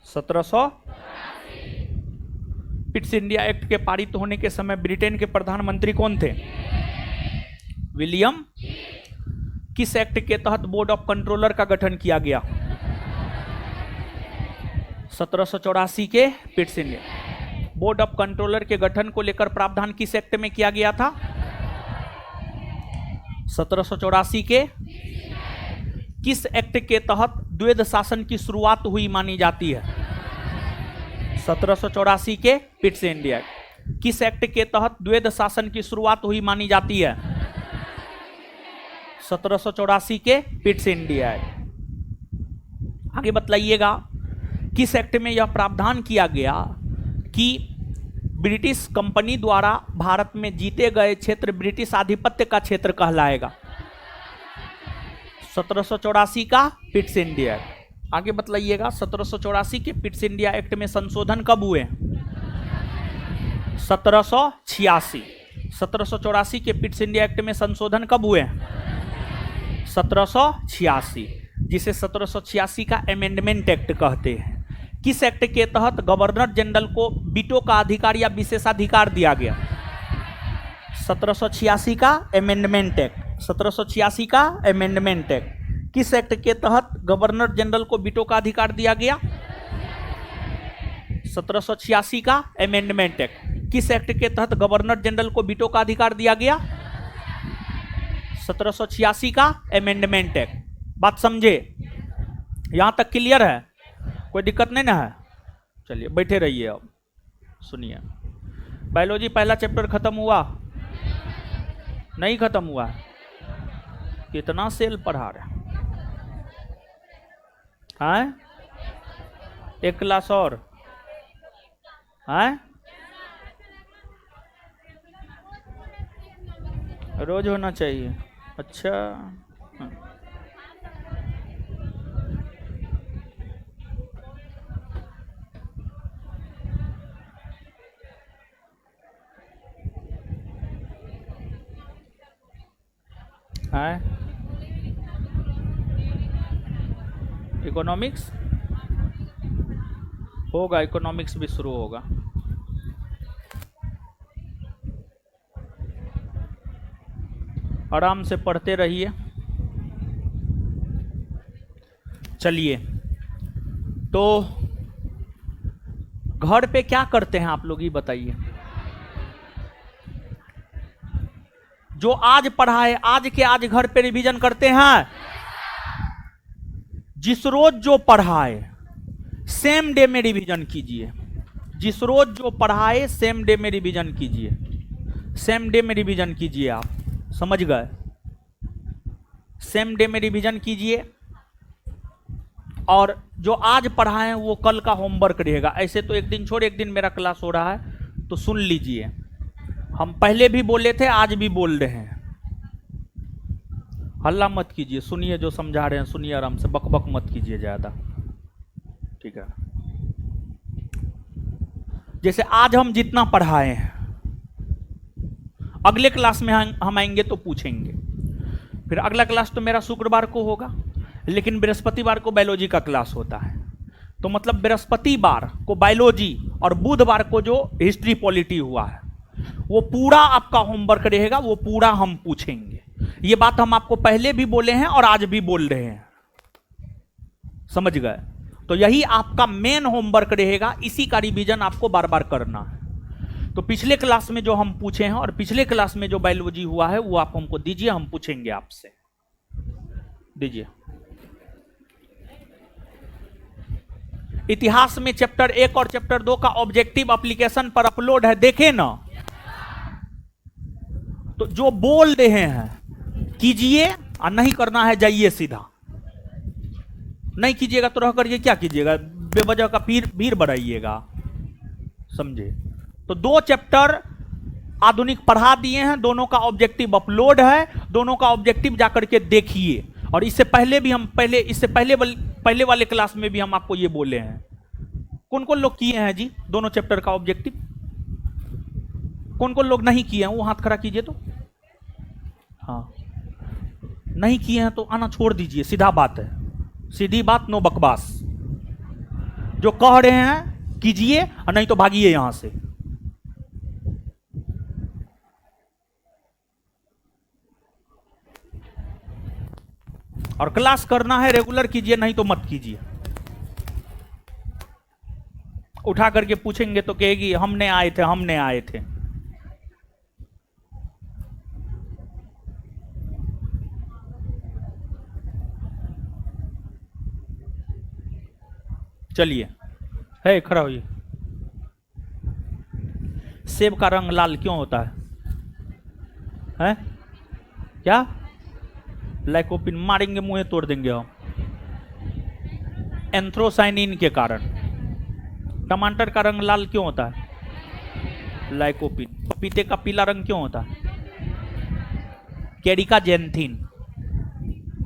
1700। पिट्स इंडिया एक्ट के पारित होने के समय ब्रिटेन के प्रधानमंत्री कौन थे? विलियम। किस एक्ट के तहत बोर्ड ऑफ कंट्रोलर का गठन किया गया? 1784 के Pitt's India. Board of controller के गठन को लेकर प्रावधान किस एक्ट में किया गया था? 1784 के। किस एक्ट के तहत द्वैध शासन की शुरुआत हुई मानी जाती है? 1784 के पिट्स इंडिया। किस एक्ट के तहत द्वैध शासन की शुरुआत हुई मानी जाती है? 1784 के पिट्स इंडिया। आगे बतलाइएगा किस एक्ट में यह प्रावधान किया गया कि ब्रिटिश कंपनी द्वारा भारत में जीते गए क्षेत्र ब्रिटिश आधिपत्य का क्षेत्र कहलाएगा? 1784 का पिट्स इंडिया। आगे बतलाइएगा 1784 के पिट्स इंडिया एक्ट में संशोधन कब हुए? 1786। 1784 के पिट्स इंडिया एक्ट में संशोधन कब हुए? 1786, जिसे 1786 का अमेंडमेंट एक्ट कहते हैं। किस एक्ट के तहत गवर्नर जनरल को वीटो का अधिकार या विशेषाधिकार दिया गया? 1786 का अमेंडमेंट एक्ट। 1786 का अमेंडमेंट एक्ट। किस एक्ट के तहत गवर्नर जनरल को वीटो का अधिकार दिया गया? 1786 का अमेंडमेंट एक्ट। किस एक्ट के तहत गवर्नर जनरल को वीटो का अधिकार दिया गया? 1786 का अमेंडमेंट एक्ट। बात समझे? यहां तक क्लियर है? कोई दिक्कत नहीं ना है? चलिए बैठे रहिए। अब सुनिए, बायोलॉजी पहला चैप्टर खत्म हुआ? नहीं खत्म हुआ? कितना सेल पढ़ा रहे हैं? एक क्लास और है? रोज होना चाहिए। अच्छा है। इकोनॉमिक्स होगा, इकोनॉमिक्स भी शुरू होगा। आराम से पढ़ते रहिए। चलिए, तो घर पे क्या करते हैं आप लोग ये बताइए। जो आज पढ़ा है आज के आज घर पे रिवीजन करते हैं। जिस रोज जो पढ़ाए सेम डे में रिवीजन कीजिए। जिस रोज जो पढ़ाए सेम डे में रिवीजन कीजिए। सेम डे में रिवीजन कीजिए आप, समझ गए? सेम डे में रिवीजन कीजिए, और जो आज पढ़ा है वो कल का होमवर्क रहेगा। ऐसे तो एक दिन छोड़ एक दिन मेरा क्लास हो रहा है, तो सुन लीजिए। हम पहले भी बोले थे, आज भी बोल रहे हैं। हल्ला मत कीजिए, सुनिए जो समझा रहे हैं, सुनिए आराम से, बक बक मत कीजिए ज़्यादा, ठीक है? जैसे आज हम जितना पढ़ाए हैं, अगले क्लास में हम आएंगे तो पूछेंगे। फिर अगला क्लास तो मेरा शुक्रवार को होगा, लेकिन बृहस्पतिवार को बायोलॉजी का क्लास होता है। तो मतलब बृहस्पतिवार को बायोलॉजी और बुधवार को जो हिस्ट्री पॉलिटी हुआ है वो पूरा आपका होमवर्क रहेगा, वो पूरा हम पूछेंगे। ये बात हम आपको पहले भी बोले हैं और आज भी बोल रहे हैं, समझ गए? तो यही आपका मेन होमवर्क रहेगा, इसी का रिवीजन आपको बार बार करना है। तो पिछले क्लास में जो हम पूछे हैं और पिछले क्लास में जो बायोलॉजी हुआ है वो आप हमको दीजिए, हम पूछेंगे आपसे। दीजिए। इतिहास में चैप्टर 1 और चैप्टर 2 का ऑब्जेक्टिव एप्लीकेशन पर अपलोड है, देखे ना? तो जो बोल रहे हैं कीजिए, और नहीं करना है जाइए सीधा। नहीं कीजिएगा तो रह करिए, क्या कीजिएगा? बेवजह का भीड़ बढ़ाइएगा, समझे? तो 2 चैप्टर आधुनिक पढ़ा दिए हैं, दोनों का ऑब्जेक्टिव अपलोड है, दोनों का ऑब्जेक्टिव जाकर के देखिए। और इससे पहले भी हम पहले वाले क्लास में भी हम आपको ये बोले हैं। कौन कौन लोग किए हैं जी दोनों चैप्टर का ऑब्जेक्टिव? कौन कौन लोग नहीं किए हैं वो हाथ खड़ा कीजिए तो। हाँ, नहीं किए हैं तो आना छोड़ दीजिए, सीधा बात है, सीधी बात, नो बकवास। जो कह रहे हैं कीजिए, और नहीं तो भागिए यहां से। और क्लास करना है रेगुलर कीजिए, नहीं तो मत कीजिए। उठा करके पूछेंगे तो कहेगी हमने आए थे। चलिए, है खड़ा होइए। सेब का रंग लाल क्यों होता है? क्या? लाइकोपिन मारेंगे, मुंह तोड़ देंगे हम। एंथ्रोसाइनिन के कारण। टमाटर का रंग लाल क्यों होता है? लाइकोपिन। पपीते का पीला रंग क्यों होता है? Carica xanthine.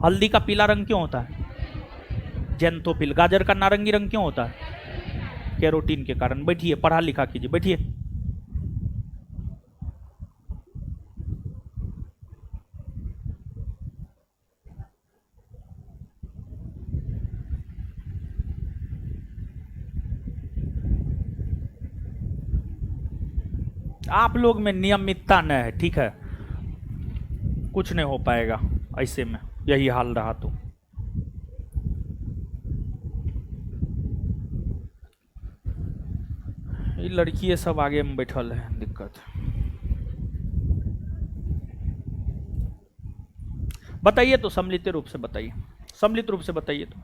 हल्दी का पीला रंग क्यों होता है? जेंथोफिल। गाजर का नारंगी रंग क्यों होता है? कैरोटीन के कारण। बैठिए, पढ़ा लिखा कीजिए, बैठिए। आप लोग में नियमितता न है, ठीक है? कुछ नहीं हो पाएगा ऐसे में, यही हाल रहा तो। ये लड़की सब आगे में बैठल है, दिक्कत। बताइए तो, सम्मिलित रूप से बताइए, सम्मिलित रूप से बताइए तो।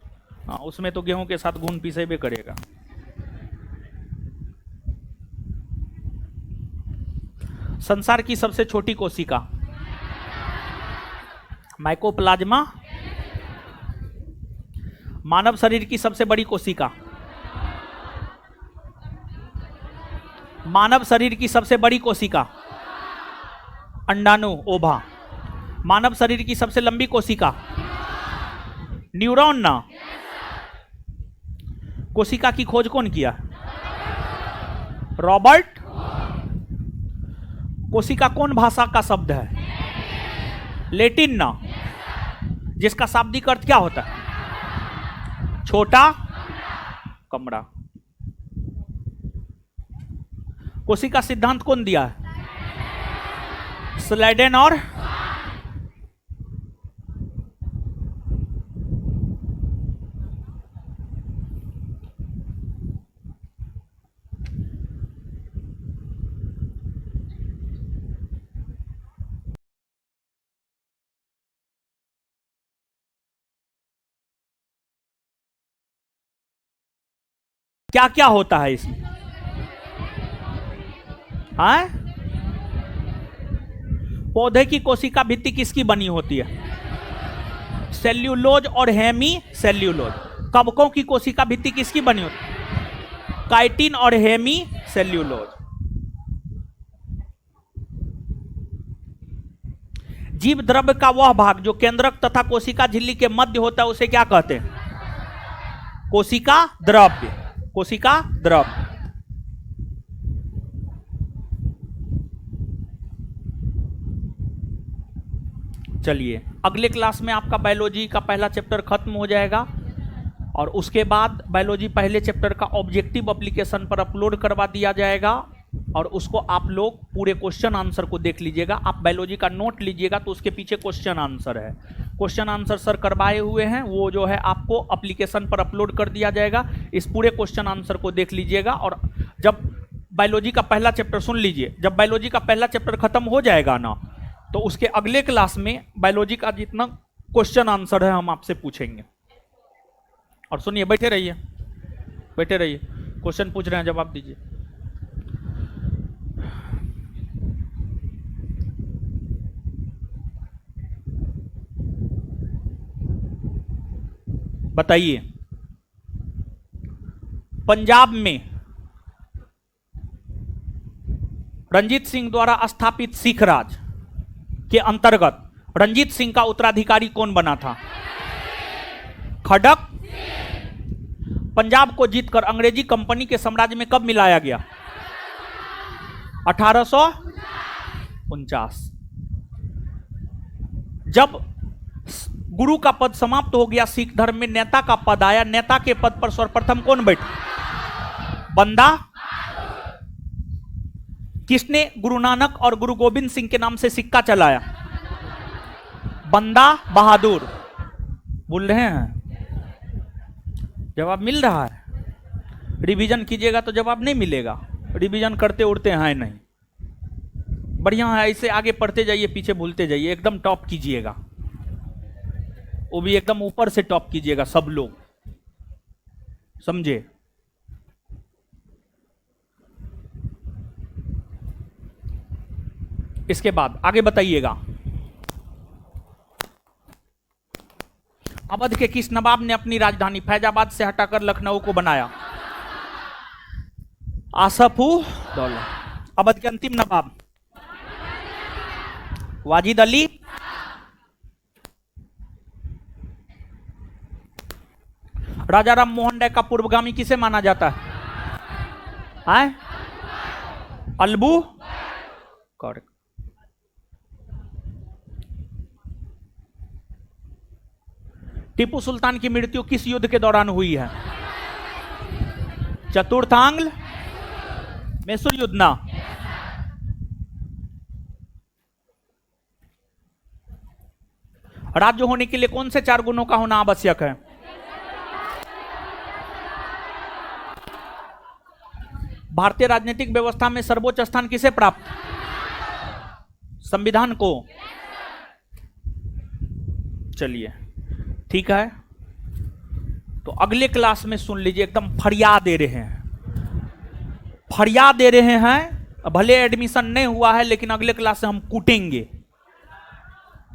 हाँ, उसमें तो गेहूं के साथ घुन पीसेबे करेगा। संसार की सबसे छोटी कोशिका माइकोप्लाज्मा। मानव शरीर की सबसे बड़ी कोशिका, मानव शरीर की सबसे बड़ी कोशिका अंडाणु, ओभा। मानव शरीर की सबसे लंबी कोशिका न्यूरॉन ना। कोशिका की खोज कौन किया? रॉबर्ट। कोशिका कौन भाषा का शब्द है? लैटिन ना, जिसका शाब्दिक अर्थ क्या होता है? छोटा कमरा। कोशिका सिद्धांत कौन दिया है? स्लाइडेन और क्या क्या होता है इसमें? हाँ, पौधे की कोशिका भित्ति किसकी बनी होती है? सेल्यूलोज और हेमी सेल्यूलोज। कवकों की कोशिका भित्ति किसकी बनी होती है? काइटिन और हेमी सेल्यूलोज। जीव द्रव्य का वह भाग जो केंद्रक तथा कोशिका झिल्ली के मध्य होता है उसे क्या कहते हैं? कोशिका द्रव्य। कोशिका द्रव्य। चलिए अगले क्लास में आपका बायोलॉजी का पहला चैप्टर खत्म हो जाएगा और उसके बाद बायोलॉजी पहले चैप्टर का ऑब्जेक्टिव एप्लीकेशन पर अपलोड करवा दिया जाएगा और उसको आप लोग पूरे क्वेश्चन आंसर को देख लीजिएगा। आप बायोलॉजी का नोट लीजिएगा तो उसके पीछे क्वेश्चन आंसर है। क्वेश्चन आंसर सर करवाए हुए हैं, वो जो है आपको एप्लीकेशन पर अपलोड कर दिया जाएगा। इस पूरे क्वेश्चन आंसर को देख लीजिएगा और जब बायोलॉजी का पहला चैप्टर सुन लीजिए, जब बायोलॉजी का पहला चैप्टर खत्म हो जाएगा ना तो उसके अगले क्लास में बायोलॉजी का जितना क्वेश्चन आंसर है हम आपसे पूछेंगे। और सुनिए, बैठे रहिए, बैठे रहिए, क्वेश्चन पूछ रहे हैं जवाब दीजिए। बताइए, पंजाब में रंजीत सिंह द्वारा स्थापित सिख राज के अंतर्गत रंजीत सिंह का उत्तराधिकारी कौन बना था? खडक। पंजाब को जीतकर अंग्रेजी कंपनी के साम्राज्य में कब मिलाया गया? 1849। जब गुरु का पद समाप्त हो गया, सिख धर्म में नेता का पद आया। नेता के पद पर सर्वप्रथम कौन बैठा? बंदा। किसने गुरु नानक और गुरु गोविंद सिंह के नाम से सिक्का चलाया? बंदा बहादुर। बोल रहे हैं? जवाब मिल रहा है? रिवीजन कीजिएगा तो जवाब नहीं मिलेगा। रिवीजन करते उड़ते हैं नहीं। बढ़िया है, ऐसे आगे पढ़ते जाइए, पीछे भूलते जाइए। एकदम टॉप कीजिएगा, वो भी एकदम ऊपर से टॉप कीजिएगा सब लोग, समझे? इसके बाद आगे बताइएगा। अवध के किस नवाब ने अपनी राजधानी फैजाबाद से हटाकर लखनऊ को बनाया? आसफउद्दौला। अवध के अंतिम नवाब वाजिद अली। राजा राम मोहन राय का पूर्वगामी किसे माना जाता है? अलबू। करेक्ट। टीपू सुल्तान की मृत्यु किस युद्ध के दौरान हुई है? चतुर्थांग मैसूर युद्ध ना? राज्य होने के लिए कौन से 4 गुणों का होना आवश्यक है? भारतीय राजनीतिक व्यवस्था में सर्वोच्च स्थान किसे प्राप्त? संविधान को। चलिए ठीक है, तो अगले क्लास में सुन लीजिए, एकदम फरियाद दे रहे हैं, फरियाद दे रहे हैं। भले एडमिशन नहीं हुआ है लेकिन अगले क्लास से हम कूटेंगे,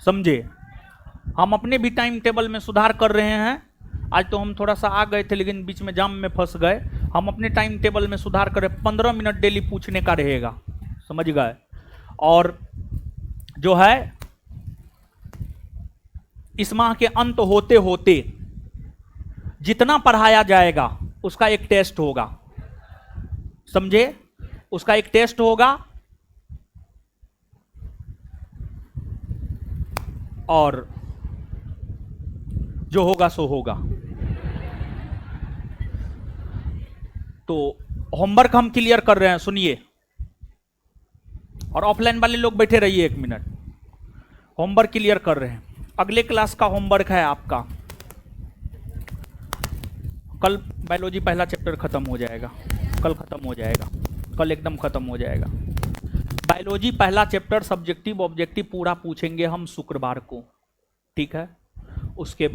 समझे? हम अपने भी टाइम टेबल में सुधार कर रहे हैं। आज तो हम थोड़ा सा आ गए थे लेकिन बीच में जाम में फंस गए। हम अपने टाइम टेबल में सुधार करें, 15 मिनट डेली पूछने का रहेगा, समझ गए? और जो है इस माह के अंत होते होते जितना पढ़ाया जाएगा उसका एक टेस्ट होगा, समझे? उसका एक टेस्ट होगा और जो होगा सो होगा। तो होमवर्क हम क्लियर कर रहे हैं, सुनिए। और ऑफलाइन वाले लोग बैठे रहिए 1 मिनट, होमवर्क क्लियर कर रहे हैं। अगले क्लास का होमवर्क है आपका, कल बायोलॉजी पहला चैप्टर खत्म हो जाएगा, कल खत्म हो जाएगा, कल एकदम खत्म हो जाएगा। बायोलॉजी पहला चैप्टर सब्जेक्टिव ऑब्जेक्टिव पूरा पूछेंगे हम शुक्रवार को, ठीक है? उसके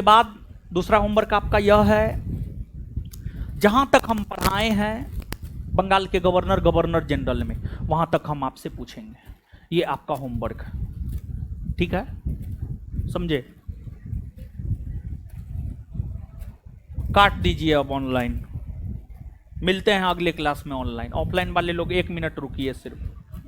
बाद दूसरा होमवर्क आपका यह है, जहां तक हम पढ़ाए हैं बंगाल के गवर्नर, गवर्नर जनरल में, वहां तक हम आपसे पूछेंगे। ये आपका होमवर्क है, ठीक है, समझे? काट दीजिए अब ऑनलाइन, मिलते हैं अगले क्लास में ऑनलाइन। ऑफलाइन वाले लोग 1 मिनट रुकिए सिर्फ।